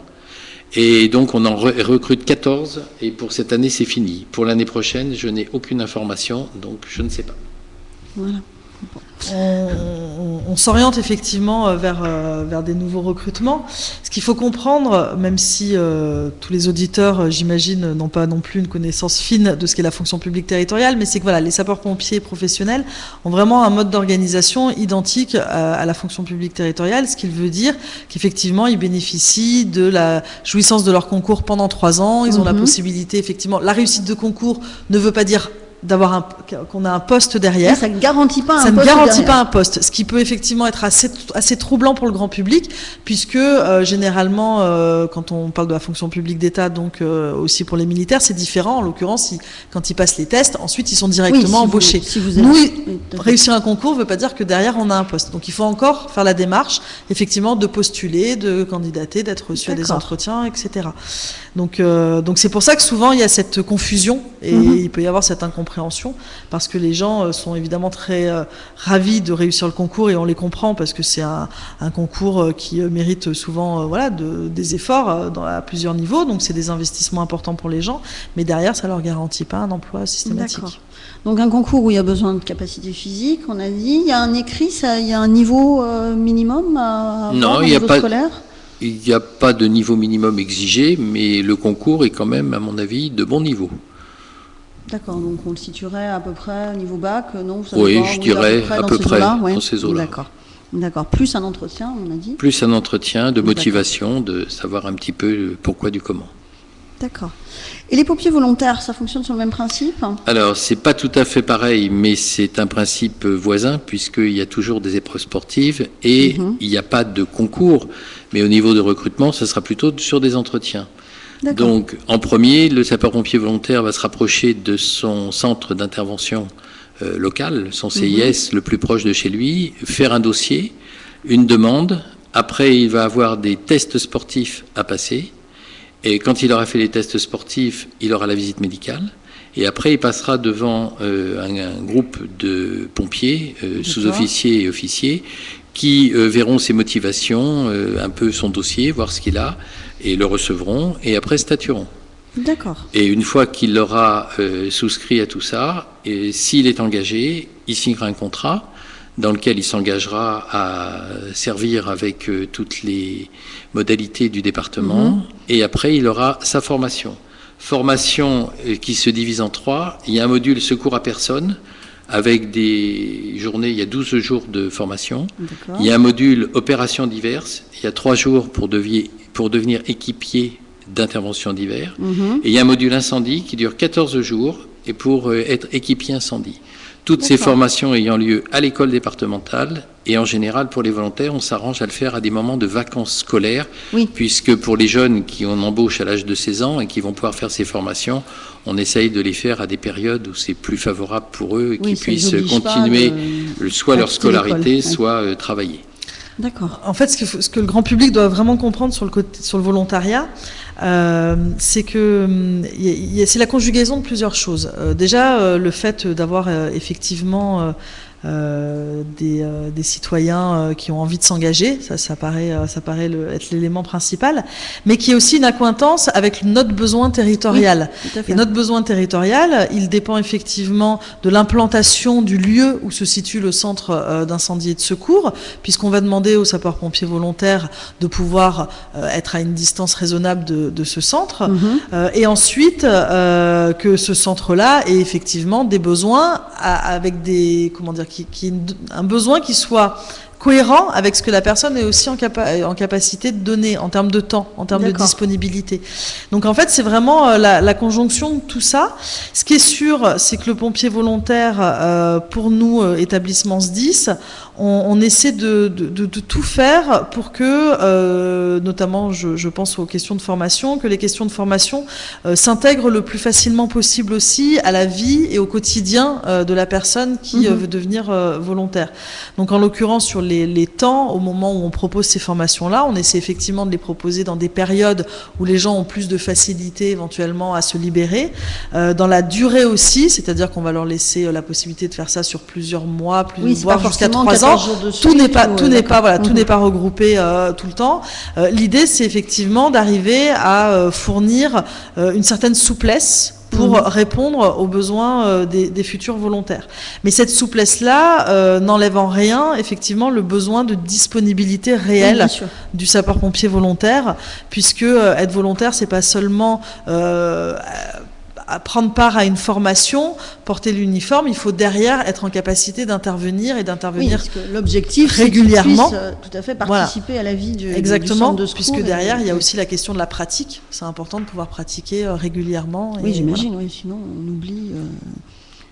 Et donc, on en recrute 14, et pour cette année, c'est fini. Pour l'année prochaine, je n'ai aucune information, donc je ne sais pas. Voilà. on s'oriente effectivement vers des nouveaux recrutements. Ce qu'il faut comprendre, même si tous les auditeurs, j'imagine, n'ont pas non plus une connaissance fine de ce qu'est la fonction publique territoriale, mais c'est que voilà, les sapeurs-pompiers professionnels ont vraiment un mode d'organisation identique à la fonction publique territoriale, ce qui veut dire qu'effectivement, ils bénéficient de la jouissance de leur concours pendant 3 ans. Ils ont la possibilité, effectivement, la réussite de concours ne veut pas dire qu'on a un poste derrière. Ça ne garantit pas un Ça poste ne garantit derrière. pas un poste, ce qui peut effectivement être assez troublant pour le grand public, puisque généralement, quand on parle de la fonction publique d'État, donc aussi pour les militaires, c'est différent. En l'occurrence, quand ils passent les tests, ensuite ils sont directement embauchés. Nous, réussir un concours ne veut pas dire que derrière on a un poste. Donc il faut encore faire la démarche, effectivement, de postuler, de candidater, d'être reçu à des entretiens, etc. Donc c'est pour ça que souvent il y a cette confusion et il peut y avoir cette incompréhension, parce que les gens sont évidemment très ravis de réussir le concours, et on les comprend, parce que c'est un concours qui mérite souvent des efforts à plusieurs niveaux, donc c'est des investissements importants pour les gens, mais derrière ça leur garantit pas un emploi systématique. D'accord. Donc un concours où il y a besoin de capacité physique, on a dit, il y a un écrit, il y a un niveau minimum à avoir, Non, un il n'y a niveau pas. scolaire. Il n'y a pas de niveau minimum exigé, mais le concours est quand même, à mon avis, de bon niveau. D'accord, donc on le situerait à peu près au niveau bac, non? Oui, je dirais à peu près ouais. dans ces eaux-là. D'accord. Plus un entretien, on a dit. Plus un entretien de motivation, de savoir un petit peu le pourquoi du comment. D'accord. Et les pompiers volontaires, ça fonctionne sur le même principe? Alors, c'est pas tout à fait pareil, mais c'est un principe voisin, puisqu'il y a toujours des épreuves sportives et il n'y a pas de concours, mais au niveau de recrutement, ça sera plutôt sur des entretiens. Donc, en premier, le sapeur-pompier volontaire va se rapprocher de son centre d'intervention local, son CIS le plus proche de chez lui, faire un dossier, une demande. Après, il va avoir des tests sportifs à passer. Et quand il aura fait les tests sportifs, il aura la visite médicale. Et après, il passera devant un groupe de pompiers, sous-officiers et officiers, qui verront ses motivations, un peu son dossier, voir ce qu'il a, et le recevront, et après statueront. D'accord. Et une fois qu'il aura souscrit à tout ça, et s'il est engagé, il signera un contrat dans lequel il s'engagera à servir avec toutes les modalités du département. Et après, il aura sa formation. Formation qui se divise en 3. Il y a un module secours à personne, avec des journées, il y a 12 jours de formation. Il y a un module opérations diverses. Il y a 3 jours pour devenir équipier d'interventions diverses. Et il y a un module incendie qui dure 14 jours et pour être équipier incendie. Toutes ces formations ayant lieu à l'école départementale, et en général pour les volontaires, on s'arrange à le faire à des moments de vacances scolaires, puisque pour les jeunes qui on embauche à l'âge de 16 ans et qui vont pouvoir faire ces formations, on essaye de les faire à des périodes où c'est plus favorable pour eux et qu'ils puissent continuer soit leur scolarité, soit travailler. D'accord. En fait, ce que le grand public doit vraiment comprendre sur le volontariat, c'est que c'est la conjugaison de plusieurs choses. Déjà, le fait d'avoir effectivement des citoyens qui ont envie de s'engager, ça paraît être l'élément principal, mais qui est aussi une accointance avec notre besoin territorial. Et notre besoin territorial, il dépend effectivement de l'implantation du lieu où se situe le centre d'incendie et de secours, puisqu'on va demander aux sapeurs-pompiers volontaires de pouvoir être à une distance raisonnable de ce centre, et ensuite que ce centre-là ait effectivement des besoins avec des, un besoin qui soit cohérent avec ce que la personne est aussi en capacité de donner en termes de temps, en termes de disponibilité. Donc en fait, c'est vraiment la conjonction de tout ça. Ce qui est sûr, c'est que le pompier volontaire, pour nous, établissement SDIS, on essaie de tout faire pour que, notamment je pense aux questions de formation, que les questions de formation s'intègrent le plus facilement possible aussi à la vie et au quotidien de la personne qui veut devenir volontaire. Donc en l'occurrence, sur les temps, au moment où on propose ces formations-là, on essaie effectivement de les proposer dans des périodes où les gens ont plus de facilité éventuellement à se libérer. Dans la durée aussi, c'est-à-dire qu'on va leur laisser la possibilité de faire ça sur plusieurs mois, voire jusqu'à 3 ans. Tout n'est pas regroupé tout le temps. L'idée, c'est effectivement d'arriver à fournir une certaine souplesse pour répondre aux besoins des futurs volontaires. Mais cette souplesse-là n'enlève en rien, effectivement, le besoin de disponibilité réelle du sapeur-pompier volontaire, puisque être volontaire, c'est pas seulement à prendre part à une formation, porter l'uniforme, il faut derrière être en capacité d'intervenir et d'intervenir l'objectif régulièrement. Tout à fait participer à la vie du exactement, centre de secours. Puisque derrière, il y a aussi la question de la pratique. C'est important de pouvoir pratiquer régulièrement. Oui, j'imagine, sinon on oublie...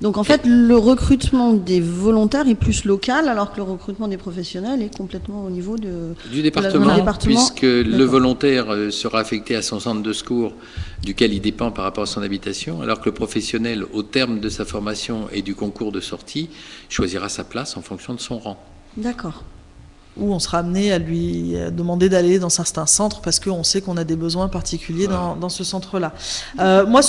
Donc en fait, le recrutement des volontaires est plus local, alors que le recrutement des professionnels est complètement au niveau du département, puisque le volontaire sera affecté à son centre de secours duquel il dépend par rapport à son habitation, alors que le professionnel, au terme de sa formation et du concours de sortie, choisira sa place en fonction de son rang. D'accord. Où on sera amené à lui demander d'aller dans certains centres parce qu'on sait qu'on a des besoins particuliers dans ce centre-là. Moi,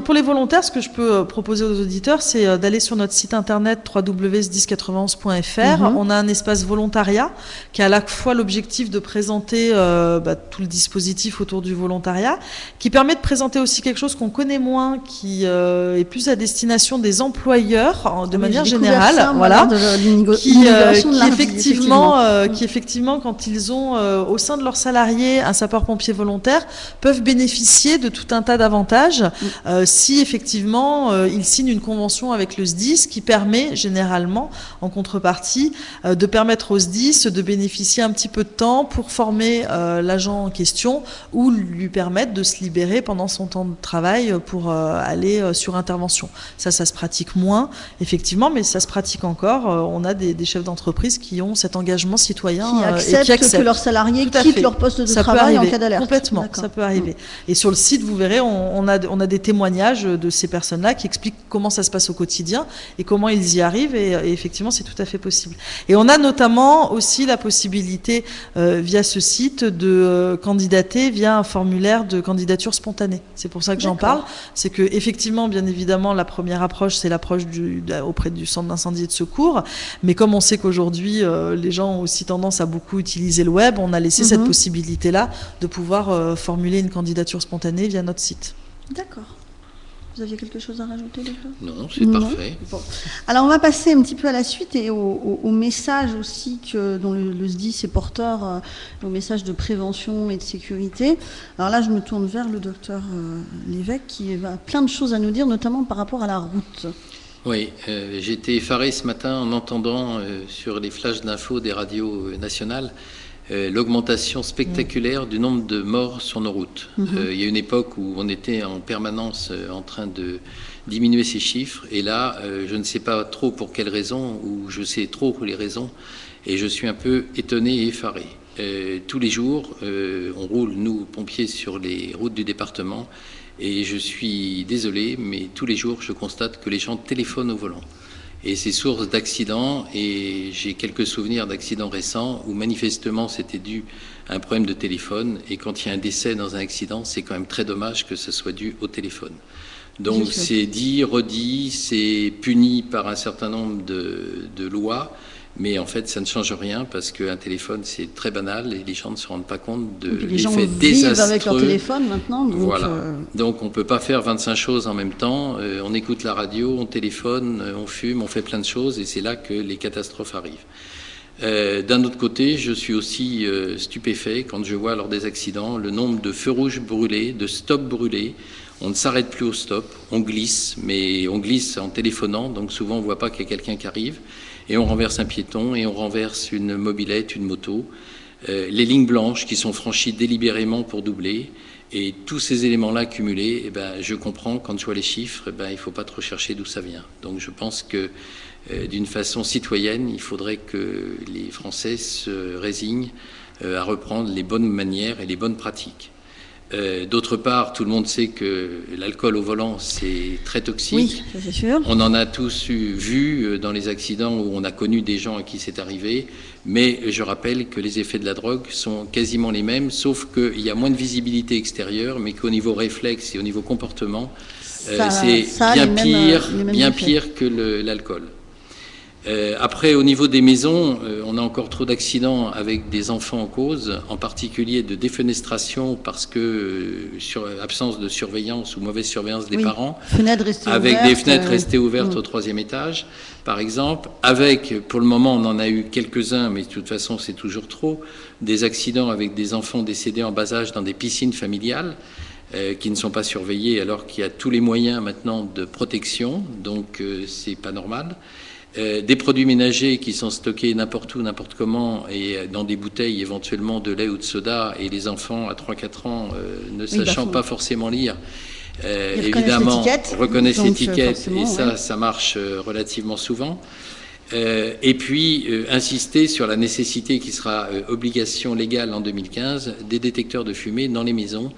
pour les volontaires, ce que je peux proposer aux auditeurs, c'est d'aller sur notre site internet www.sdis91.fr. On a un espace volontariat qui a à la fois l'objectif de présenter tout le dispositif autour du volontariat, qui permet de présenter aussi quelque chose qu'on connaît moins, qui est plus à destination des employeurs de manière générale, qui effectivement, quand ils ont au sein de leurs salariés un sapeur-pompier volontaire, peuvent bénéficier de tout un tas d'avantages si effectivement ils signent une convention avec le SDIS qui permet généralement, en contrepartie, de permettre au SDIS de bénéficier un petit peu de temps pour former l'agent en question ou lui permettre de se libérer pendant son temps de travail pour aller sur intervention. Ça se pratique moins, effectivement, mais ça se pratique encore. On a des chefs d'entreprise qui ont cet engagement citoyen qui acceptent que leurs salariés quittent leur poste de travail en cas d'alerte. Complètement, ça peut arriver. Et sur le site, vous verrez, on a des témoignages de ces personnes-là qui expliquent comment ça se passe au quotidien et comment ils y arrivent. Et effectivement, c'est tout à fait possible. Et on a notamment aussi la possibilité, via ce site, de candidater via un formulaire de candidature spontanée. C'est pour ça que j'en parle. C'est que effectivement, bien évidemment, la première approche, c'est l'approche auprès du centre d'incendie et de secours. Mais comme on sait qu'aujourd'hui, les gens ont aussi tendance à beaucoup utiliser le web, on a laissé cette possibilité-là de pouvoir formuler une candidature spontanée via notre site. D'accord. Vous aviez quelque chose à rajouter, docteur ? Non, c'est parfait. Bon. Alors, on va passer un petit peu à la suite et au message aussi dont le SDIS est porteur, au message de prévention et de sécurité. Alors là, je me tourne vers le docteur Lévesque qui a plein de choses à nous dire, notamment par rapport à la route. Oui, j'ai été effaré ce matin en entendant sur les flashs d'infos des radios nationales l'augmentation spectaculaire du nombre de morts sur nos routes. Il y a une époque où on était en permanence en train de diminuer ces chiffres, et là, je ne sais pas trop pour quelles raisons, ou je sais trop les raisons, et je suis un peu étonné et effaré. Tous les jours, on roule, nous, pompiers, sur les routes du département, et je suis désolé, mais tous les jours, je constate que les gens téléphonent au volant. Et c'est source d'accidents, et j'ai quelques souvenirs d'accidents récents où manifestement c'était dû à un problème de téléphone, et quand il y a un décès dans un accident, c'est quand même très dommage que ce soit dû au téléphone. Donc c'est dit, redit, c'est puni par un certain nombre de lois, mais en fait ça ne change rien parce qu'un téléphone c'est très banal et les gens ne se rendent pas compte de l'effet désastreux. Les gens vivent avec leur téléphone maintenant. Donc voilà. Donc on ne peut pas faire 25 choses en même temps. On écoute la radio, on téléphone, on fume, on fait plein de choses et c'est là que les catastrophes arrivent. D'un autre côté, je suis aussi stupéfait quand je vois lors des accidents le nombre de feux rouges brûlés, de stops brûlés. On ne s'arrête plus au stop, on glisse, mais on glisse en téléphonant, donc souvent on ne voit pas qu'il y a quelqu'un qui arrive, et on renverse un piéton, et on renverse une mobilette, une moto. Les lignes blanches qui sont franchies délibérément pour doubler, et tous ces éléments-là cumulés, eh ben, je comprends, quand je vois les chiffres, eh ben, il ne faut pas trop chercher d'où ça vient. Donc je pense que d'une façon citoyenne, il faudrait que les Français se résignent à reprendre les bonnes manières et les bonnes pratiques. D'autre part, tout le monde sait que l'alcool au volant, c'est très toxique. Oui, ça c'est sûr. On en a tous vu dans les accidents où on a connu des gens à qui c'est arrivé. Mais je rappelle que les effets de la drogue sont quasiment les mêmes, sauf qu'il y a moins de visibilité extérieure, mais qu'au niveau réflexe et au niveau comportement, c'est bien pire que l'alcool. Après, au niveau des maisons, on a encore trop d'accidents avec des enfants en cause, en particulier de défenestration parce que absence de surveillance ou mauvaise surveillance des parents, avec des fenêtres restées ouvertes au 3e étage, par exemple, avec, pour le moment, on en a eu quelques-uns, mais de toute façon, c'est toujours trop, des accidents avec des enfants décédés en bas âge dans des piscines familiales, qui ne sont pas surveillés alors qu'il y a tous les moyens maintenant de protection, donc c'est pas normal. Des produits ménagers qui sont stockés n'importe où, n'importe comment, et dans des bouteilles éventuellement de lait ou de soda, et les enfants à 3-4 ans ne sachant pas forcément lire, évidemment reconnaissent l'étiquette, et ça marche relativement souvent. Et puis insister sur la nécessité, qui sera obligation légale en 2015, des détecteurs de fumée dans les maisons,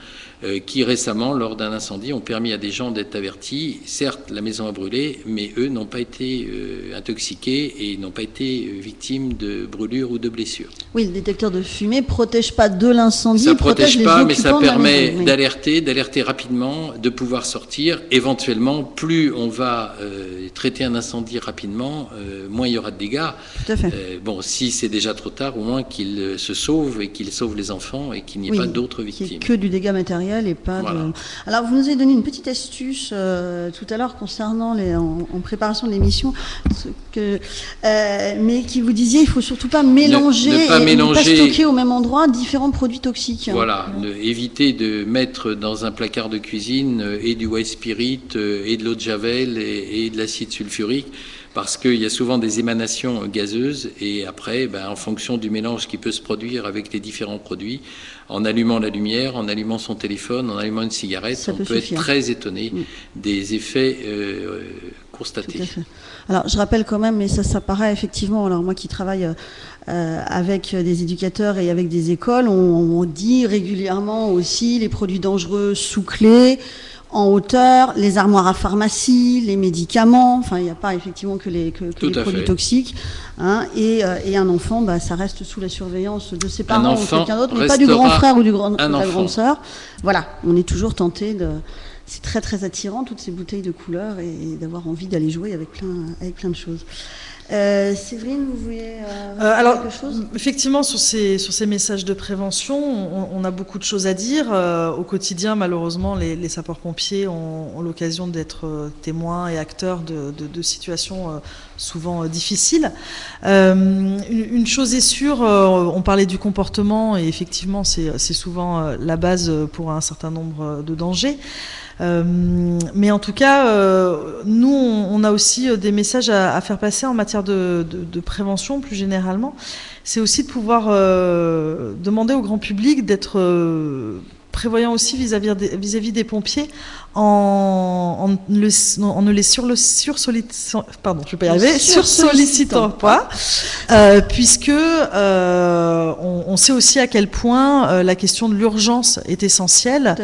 qui récemment, lors d'un incendie, ont permis à des gens d'être avertis. Certes, la maison a brûlé, mais eux n'ont pas été intoxiqués et n'ont pas été victimes de brûlures ou de blessures. Oui, le détecteur de fumée ne protège pas de l'incendie, ça ne protège pas, mais ça permet d'alerter rapidement, de pouvoir sortir. Éventuellement, plus on va traiter un incendie rapidement, moins il y aura de dégâts. Tout à fait. Bon, si c'est déjà trop tard, au moins qu'il se sauve et qu'il sauve les enfants et qu'il n'y ait pas d'autres victimes. Qu'il n'y ait que du dégât matériel et pas de... Alors, vous nous avez donné une petite astuce tout à l'heure concernant en préparation de l'émission, mais qui vous disiez, il ne faut surtout pas mélanger ne pas stocker au même endroit différents produits toxiques. Voilà, éviter de mettre dans un placard de cuisine et du white spirit et de l'eau de javel et de l'acide sulfurique, parce qu'il y a souvent des émanations gazeuses, et après, en fonction du mélange qui peut se produire avec les différents produits, en allumant la lumière, en allumant son téléphone, en allumant une cigarette, on peut être très étonné des effets constatés. Tout à fait. Alors, je rappelle quand même, mais ça paraît effectivement, alors moi qui travaille avec des éducateurs et avec des écoles, on dit régulièrement aussi les produits dangereux sous clé, en hauteur, les armoires à pharmacie, les médicaments, enfin il n'y a pas effectivement que les produits toxiques, hein, et un enfant, ça reste sous la surveillance de ses parents ou quelqu'un d'autre, mais pas du grand frère ou de la grande sœur. Voilà, on est toujours tenté de... C'est très très attirant toutes ces bouteilles de couleurs et d'avoir envie d'aller jouer avec plein de choses. Séverine, vous vouliez alors, quelque chose ? effectivement, sur ces messages de prévention, on a beaucoup de choses à dire. Au quotidien, malheureusement, les sapeurs-pompiers ont l'occasion d'être témoins et acteurs de situations souvent difficiles. Une chose est sûre, on parlait du comportement, et effectivement, c'est souvent la base pour un certain nombre de dangers. Mais en tout cas, nous, on a aussi des messages à faire passer en matière de prévention plus généralement. C'est aussi de pouvoir demander au grand public d'être prévoyant aussi vis-à-vis des pompiers en ne les sursollicitant pas, puisque on sait aussi à quel point la question de l'urgence est essentielle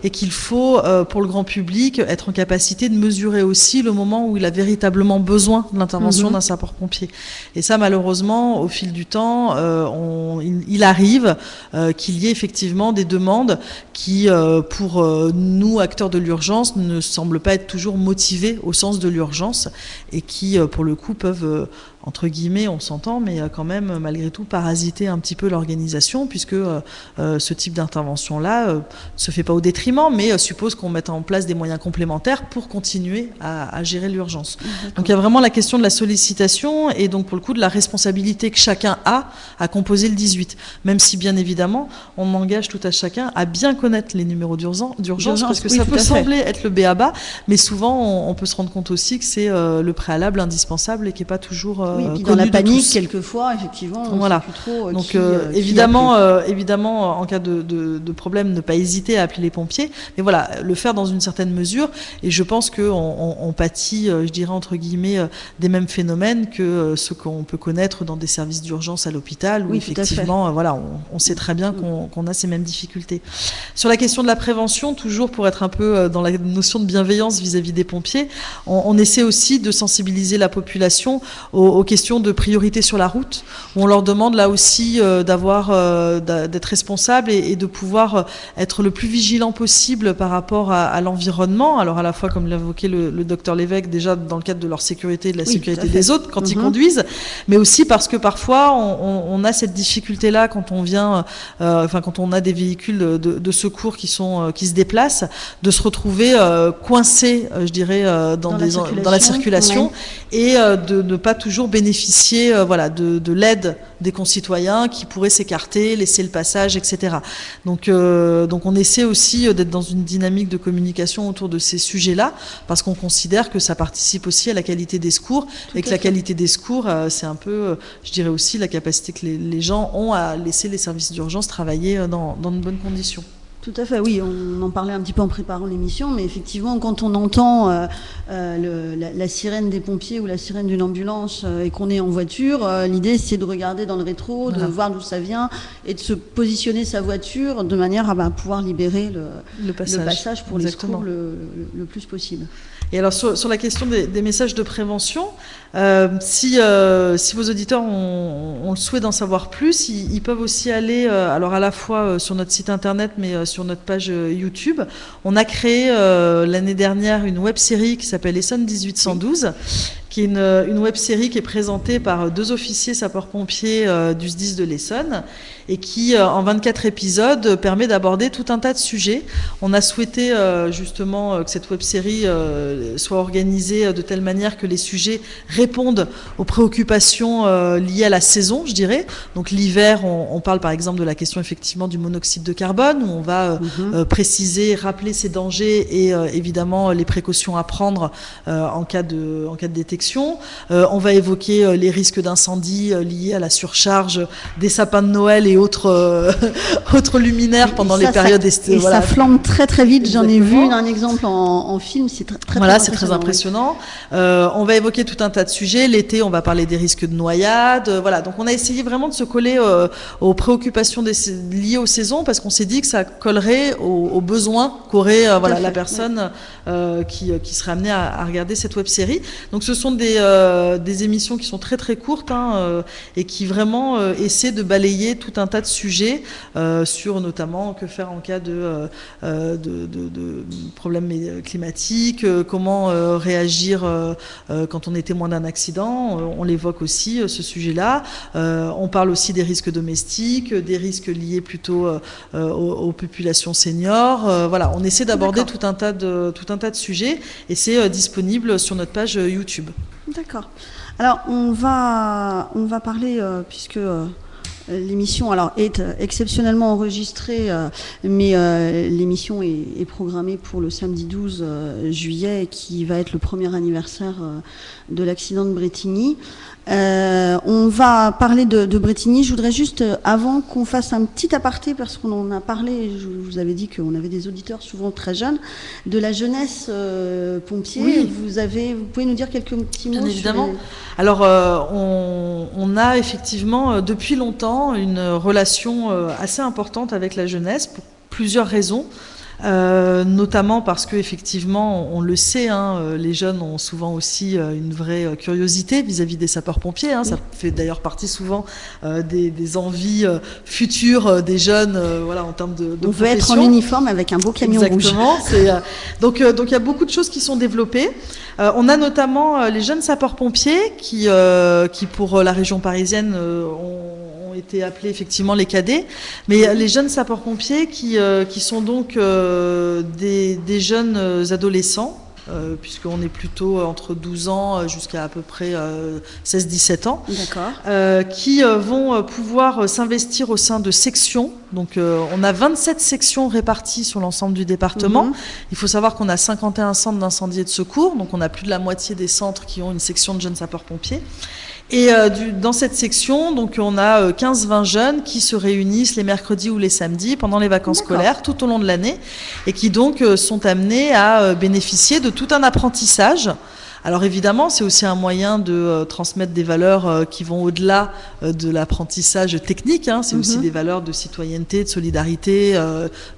et qu'il faut pour le grand public être en capacité de mesurer aussi le moment où il a véritablement besoin de l'intervention d'un sapeur-pompier. Et ça, malheureusement, au fil du temps, il arrive qu'il y ait effectivement des demandes qui, pour nous, acteurs de l'urgence, ne semblent pas être toujours motivés au sens de l'urgence et qui, pour le coup, peuvent, entre guillemets, on s'entend, mais quand même, malgré tout, parasiter un petit peu l'organisation, puisque ce type d'intervention-là se fait pas au détriment, mais suppose qu'on mette en place des moyens complémentaires pour continuer à gérer l'urgence. Donc il y a vraiment la question de la sollicitation et donc pour le coup de la responsabilité que chacun a à composer le 18, même si bien évidemment on engage tout à chacun à bien connaître les numéros d'urgence parce que ça peut sembler être le b.a.-ba, mais souvent on peut se rendre compte aussi que c'est le préalable indispensable et qui n'est pas toujours oui, et puis dans la panique, quelquefois, effectivement, on voilà. sait plus trop. Donc, évidemment, en cas de problème, ne pas hésiter à appeler les pompiers. Mais voilà, le faire dans une certaine mesure. Et je pense qu'on pâtit, je dirais, entre guillemets, des mêmes phénomènes que ceux qu'on peut connaître dans des services d'urgence à l'hôpital, où oui, effectivement, voilà, on sait très bien qu'on a ces mêmes difficultés. Sur la question de la prévention, toujours pour être un peu dans la notion de bienveillance vis-à-vis des pompiers, on essaie aussi de sensibiliser la population aux questions de priorité sur la route, où on leur demande là aussi d'être responsable et de pouvoir être le plus vigilant possible par rapport à l'environnement. Alors à la fois, comme l'évoquait le docteur Lévesque, déjà dans le cadre de leur sécurité et de la sécurité des autres quand ils conduisent, mais aussi parce que parfois on a cette difficulté-là quand on vient, quand on a des véhicules de secours qui se déplacent, de se retrouver coincé, je dirais, dans la circulation et de ne pas toujours bénéficier de l'aide des concitoyens qui pourraient s'écarter, laisser le passage, etc. Donc on essaie aussi d'être dans une dynamique de communication autour de ces sujets-là, parce qu'on considère que ça participe aussi à la qualité des secours, et que la qualité des secours, c'est un peu, je dirais aussi, la capacité que les gens ont à laisser les services d'urgence travailler dans de bonnes conditions. Tout à fait, oui, on en parlait un petit peu en préparant l'émission, mais effectivement, quand on entend la sirène des pompiers ou la sirène d'une ambulance et qu'on est en voiture, l'idée c'est de regarder dans le rétro, de voir d'où ça vient et de se positionner sa voiture de manière à pouvoir libérer le passage pour les secours le plus possible. Et alors sur la question des messages de prévention, si vos auditeurs ont le souhait d'en savoir plus, ils peuvent aussi aller alors à la fois sur notre site internet, mais sur notre page YouTube. On a créé l'année dernière une web-série qui s'appelle Essonne 1812, qui est une web-série qui est présentée par 2 officiers sapeurs-pompiers du SDIS de l'Essonne et qui, en 24 épisodes, permet d'aborder tout un tas de sujets. On a souhaité justement que cette web-série soit organisée de telle manière que les sujets répondent aux préoccupations liées à la saison, je dirais. Donc l'hiver, on parle par exemple de la question effectivement du monoxyde de carbone, où on va préciser, rappeler ses dangers et évidemment les précautions à prendre en cas de détection. On va évoquer les risques d'incendie liés à la surcharge des sapins de Noël et autres luminaires pendant les périodes estivales. Et ça flambe très très vite. J'en ai vu un exemple en film, c'est très voilà, c'est très impressionnant. On va évoquer tout un tas de sujets. L'été, on va parler des risques de noyade. Voilà, donc on a essayé vraiment de se coller aux préoccupations liées aux saisons, parce qu'on s'est dit que ça collerait aux besoins qu'aurait la personne qui serait amenée à regarder cette web-série. Donc ce sont des émissions qui sont très très courtes et qui vraiment essaient de balayer tout un tas de sujets sur notamment que faire en cas de problèmes climatiques, comment réagir quand on est témoin d'un accident. On l'évoque aussi, ce sujet-là. On parle aussi des risques domestiques, des risques liés plutôt aux populations seniors. Voilà, on essaie d'aborder tout un tas de sujets et c'est disponible sur notre page YouTube. D'accord. Alors on va parler puisque l'émission est exceptionnellement enregistrée, mais l'émission est programmée pour le samedi 12 juillet, qui va être le premier anniversaire de l'accident de Brétigny. On va parler de Brétigny. Je voudrais juste, avant qu'on fasse un petit aparté, parce qu'on en a parlé, je vous avais dit qu'on avait des auditeurs souvent très jeunes, de la jeunesse pompier. Oui. Vous pouvez nous dire quelques petits mots? Bien évidemment. Alors, on a effectivement, depuis longtemps, une relation assez importante avec la jeunesse, pour plusieurs raisons. Notamment parce que effectivement, on le sait, les jeunes ont souvent aussi une vraie curiosité vis-à-vis des sapeurs-pompiers. Ça fait d'ailleurs partie souvent des envies futures des jeunes, en termes de on veut profession. être en uniforme avec un beau camion rouge. Exactement. Donc il y a beaucoup de choses qui sont développées. On a notamment les jeunes sapeurs-pompiers qui pour la région parisienne ont été appelés effectivement les cadets, mais les jeunes sapeurs-pompiers qui sont donc des jeunes adolescents, puisqu'on est plutôt entre 12 ans jusqu'à à peu près 16-17 ans, qui vont pouvoir s'investir au sein de sections. Donc on a 27 sections réparties sur l'ensemble du département. Il faut savoir qu'on a 51 centres d'incendie et de secours, donc on a plus de la moitié des centres qui ont une section de jeunes sapeurs-pompiers. Et dans cette section, donc on a 15-20 jeunes qui se réunissent les mercredis ou les samedis pendant les vacances scolaires tout au long de l'année et qui donc sont amenés à bénéficier de tout un apprentissage. Alors évidemment, c'est aussi un moyen de transmettre des valeurs qui vont au-delà de l'apprentissage technique. C'est aussi des valeurs de citoyenneté, de solidarité,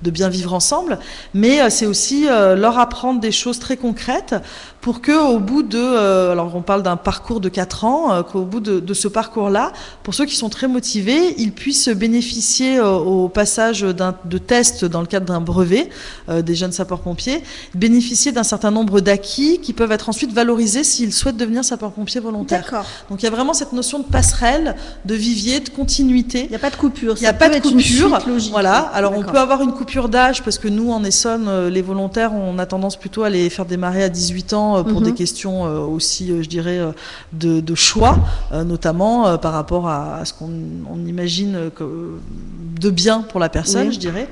de bien vivre ensemble. Mais c'est aussi leur apprendre des choses très concrètes pour qu'au bout alors on parle d'un parcours de 4 ans, qu'au bout de ce parcours-là, pour ceux qui sont très motivés, ils puissent bénéficier au passage de tests dans le cadre d'un brevet des jeunes sapeurs-pompiers, bénéficier d'un certain nombre d'acquis qui peuvent être ensuite valorisés s'ils souhaitent devenir sapeurs-pompiers volontaires. Donc il y a vraiment cette notion de passerelle, de vivier, de continuité. Il n'y a pas de coupure. Il n'y a pas de coupure. Voilà. Alors on peut avoir une coupure d'âge parce que nous en Essonne, les volontaires, on a tendance plutôt à les faire démarrer à 18 ans pour des questions aussi, je dirais, de choix, notamment par rapport à ce qu'on imagine de bien pour la personne, je dirais.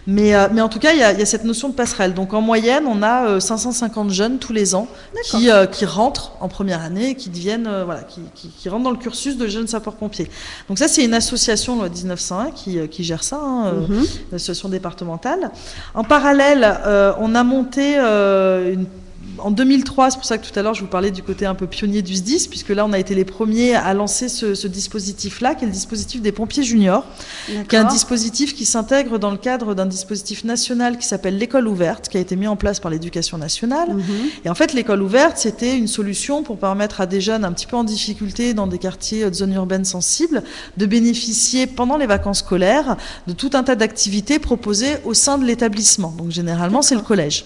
Mais en tout cas, il y a cette notion de passerelle. Donc en moyenne, on a 550 jeunes tous les ans qui rentrent en première année et qui deviennent, qui rentrent dans le cursus de jeunes sapeurs-pompiers. Donc ça, c'est une association, loi 1901, qui gère ça, une association départementale. En parallèle, on a monté en 2003, c'est pour ça que tout à l'heure je vous parlais du côté un peu pionnier du SDIS, puisque là on a été les premiers à lancer ce dispositif-là, qui est le dispositif des pompiers juniors, qui est un dispositif qui s'intègre dans le cadre d'un dispositif national qui s'appelle l'école ouverte, qui a été mis en place par l'éducation nationale. Et en fait, l'école ouverte, c'était une solution pour permettre à des jeunes un petit peu en difficulté dans des quartiers de zones urbaines sensibles de bénéficier pendant les vacances scolaires de tout un tas d'activités proposées au sein de l'établissement. Donc généralement, c'est le collège.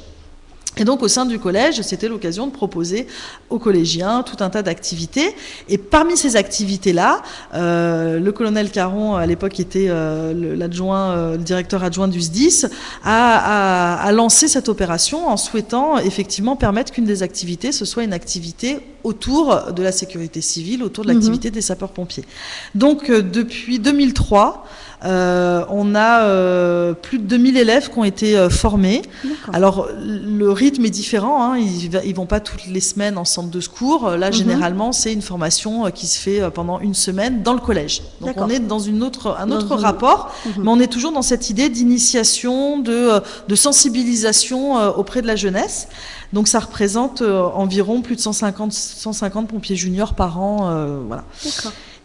Et donc au sein du collège, c'était l'occasion de proposer aux collégiens tout un tas d'activités. Et parmi ces activités-là, le colonel Caron, à l'époque était le directeur adjoint du SDIS, a lancé cette opération en souhaitant effectivement permettre qu'une des activités, ce soit une activité autour de la sécurité civile, autour de l'activité des sapeurs-pompiers. Donc depuis 2003, on a plus de 2000 élèves qui ont été formés. Alors le rythme est différent, ils vont pas toutes les semaines en centre de secours. Là généralement c'est une formation qui se fait pendant une semaine dans le collège. Donc on est dans un autre rapport, mais on est toujours dans cette idée d'initiation, de sensibilisation auprès de la jeunesse. Donc ça représente environ plus de 150 pompiers juniors par an. Voilà.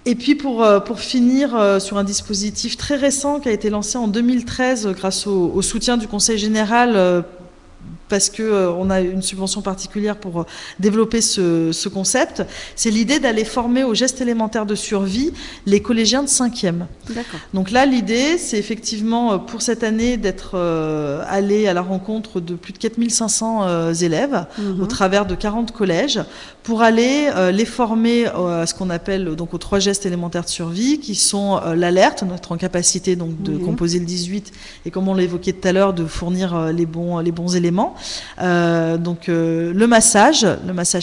Et puis pour finir sur un dispositif très récent qui a été lancé en 2013 grâce au soutien du Conseil général parce qu'on a une subvention particulière pour développer ce concept, c'est l'idée d'aller former aux gestes élémentaires de survie les collégiens de 5e. D'accord. Donc là, l'idée, c'est effectivement pour cette année d'être allé à la rencontre de plus de 4500 élèves au travers de 40 collèges pour aller les former à ce qu'on appelle donc aux 3 gestes élémentaires de survie qui sont l'alerte, notre en capacité donc de composer le 18 et comme on l'évoquait tout à l'heure, de fournir les bons éléments. Donc le massage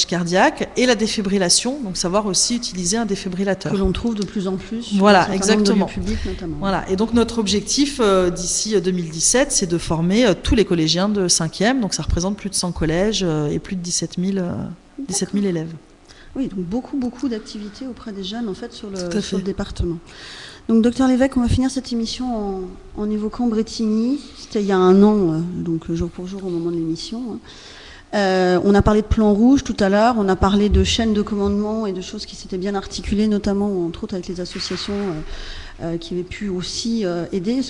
cardiaque et la défibrillation, donc savoir aussi utiliser un défibrillateur. Que l'on trouve de plus en plus. Voilà, exactement. Public notamment. Voilà. Et donc notre objectif d'ici 2017, c'est de former tous les collégiens de 5e, donc ça représente plus de 100 collèges et plus de 17 000 élèves. Oui, donc beaucoup d'activités auprès des jeunes en fait sur le département. Donc, docteur Lévesque, on va finir cette émission en évoquant Brétigny. C'était il y a un an, donc jour pour jour au moment de l'émission. On a parlé de plan rouge tout à l'heure, on a parlé de chaînes de commandement et de choses qui s'étaient bien articulées, notamment entre autres avec les associations qui avaient pu aussi aider.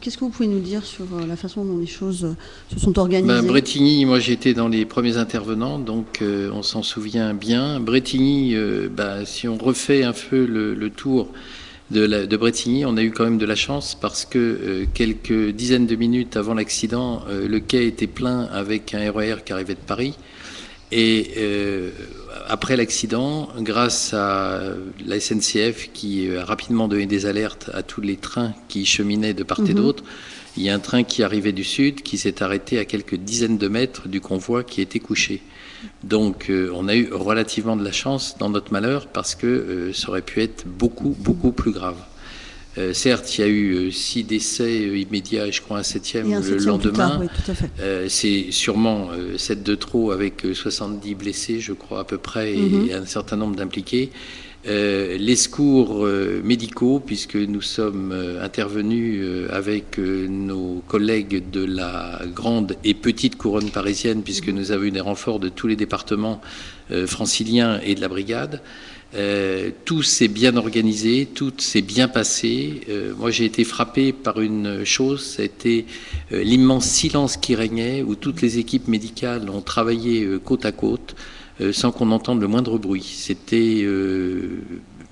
Qu'est-ce que vous pouvez nous dire sur la façon dont les choses se sont organisées? Brétigny, moi j'étais dans les premiers intervenants, donc on s'en souvient bien. Brétigny, si on refait un peu le tour de Brétigny, on a eu quand même de la chance parce que quelques dizaines de minutes avant l'accident, le quai était plein avec un RER qui arrivait de Paris. Et après l'accident, grâce à la SNCF qui a rapidement donné des alertes à tous les trains qui cheminaient de part et d'autre, il y a un train qui arrivait du sud qui s'est arrêté à quelques dizaines de mètres du convoi qui était couché. Donc on a eu relativement de la chance dans notre malheur parce que ça aurait pu être beaucoup plus grave. Certes, il y a eu 6 décès immédiats et je crois un 7e le lendemain. Oui, tout à fait. C'est sûrement 7 de trop avec 70 blessés, je crois à peu près, et un certain nombre d'impliqués. Les secours médicaux, puisque nous sommes intervenus avec nos collègues de la grande et petite couronne parisienne, puisque nous avons eu des renforts de tous les départements franciliens et de la brigade. Tout s'est bien organisé, tout s'est bien passé. Moi, j'ai été frappé par une chose, c'était l'immense silence qui régnait, où toutes les équipes médicales ont travaillé côte à côte, sans qu'on entende le moindre bruit. C'était,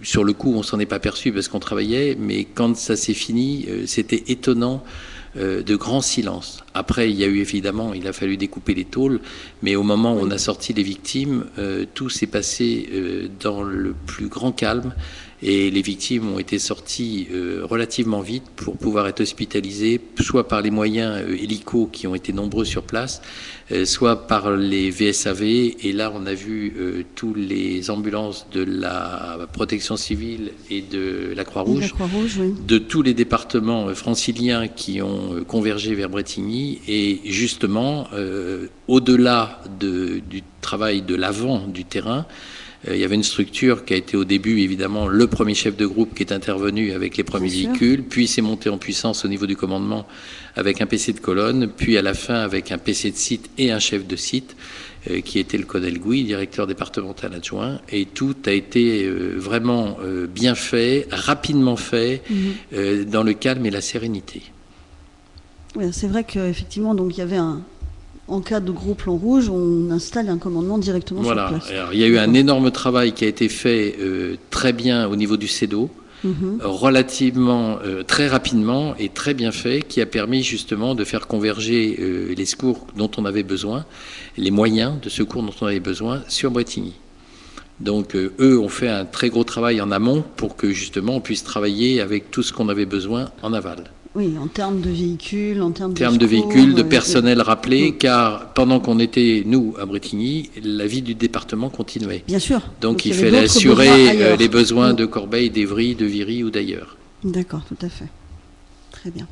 sur le coup, on s'en est pas aperçu parce qu'on travaillait, mais quand ça s'est fini, c'était étonnant. De grands silences. Après, il a fallu découper les tôles, mais au moment où on a sorti les victimes, tout s'est passé dans le plus grand calme et les victimes ont été sorties relativement vite pour pouvoir être hospitalisées, soit par les moyens hélicos qui ont été nombreux sur place, soit par les VSAV. Et là, on a vu tous les ambulances de la protection civile et de la Croix-Rouge, de tous les départements franciliens qui ont convergé vers Brétigny. Et justement, au-delà du travail de l'avant du terrain, il y avait une structure qui a été au début, évidemment, le premier chef de groupe qui est intervenu avec les premiers véhicules, puis c'est monté en puissance au niveau du commandement avec un PC de colonne, puis à la fin avec un PC de site et un chef de site, qui était le colonel Gouy, directeur départemental adjoint. Et tout a été vraiment bien fait, rapidement fait, dans le calme et la sérénité. Oui, c'est vrai qu'effectivement, donc il y avait en cas de gros plan rouge, on installe un commandement directement sur place. Alors, il y a eu un énorme travail qui a été fait très bien au niveau du CEDO, relativement, très rapidement et très bien fait, qui a permis justement de faire converger les secours dont on avait besoin, les moyens de secours dont on avait besoin sur Brétigny. Donc eux ont fait un très gros travail en amont pour que justement on puisse travailler avec tout ce qu'on avait besoin en aval. Oui, en termes de véhicules, en termes de véhicules, de personnel rappelé, car pendant qu'on était, nous, à Brétigny, la vie du département continuait. Bien sûr. Donc il fallait assurer les besoins de Corbeil, d'Evry, de Viry ou d'ailleurs. D'accord, tout à fait. Très bien.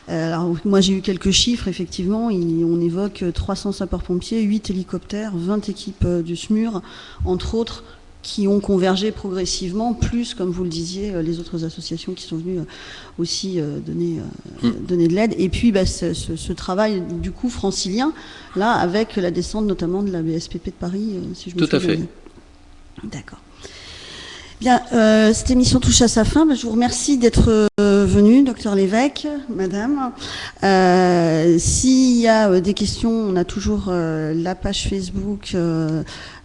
Alors, moi, j'ai eu quelques chiffres, effectivement. On évoque 300 sapeurs-pompiers, 8 hélicoptères, 20 équipes du SMUR, entre autres, qui ont convergé progressivement, plus, comme vous le disiez, les autres associations qui sont venues aussi donner de l'aide. Et puis, ce travail, du coup, francilien, là, avec la descente notamment de la BSPP de Paris, si je me souviens bien. Tout à fait. D'accord. Bien, cette émission touche à sa fin. Je vous remercie d'être venue, docteur Lévesque, madame. S'il y a des questions, on a toujours la page Facebook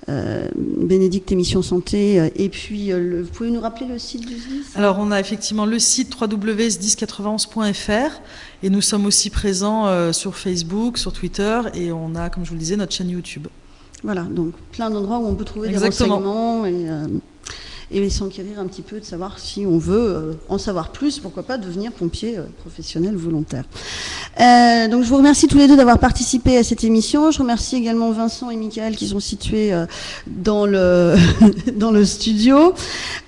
Bénédicte Émission Santé. Et puis, vous pouvez nous rappeler le site du SDIS ? Alors, on a effectivement le site www.sdis91.fr et nous sommes aussi présents sur Facebook, sur Twitter et on a, comme je vous le disais, notre chaîne YouTube. Voilà, donc plein d'endroits où on peut trouver Exactement. des renseignements et s'enquérir un petit peu de savoir si on veut en savoir plus, pourquoi pas devenir pompier professionnel volontaire. Donc je vous remercie tous les deux d'avoir participé à cette émission. Je remercie également Vincent et Michael qui sont situés dans le dans le studio.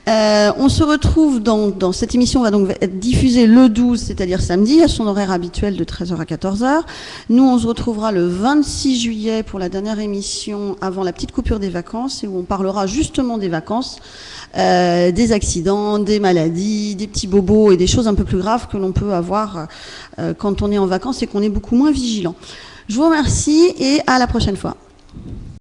On se retrouve dans cette émission va donc être diffusée le 12, c'est-à-dire samedi, à son horaire habituel de 13h à 14h. Nous, on se retrouvera le 26 juillet pour la dernière émission avant la petite coupure des vacances et où on parlera justement des vacances, des accidents, des maladies, des petits bobos et des choses un peu plus graves que l'on peut avoir quand on est en vacances et qu'on est beaucoup moins vigilant. Je vous remercie et à la prochaine fois.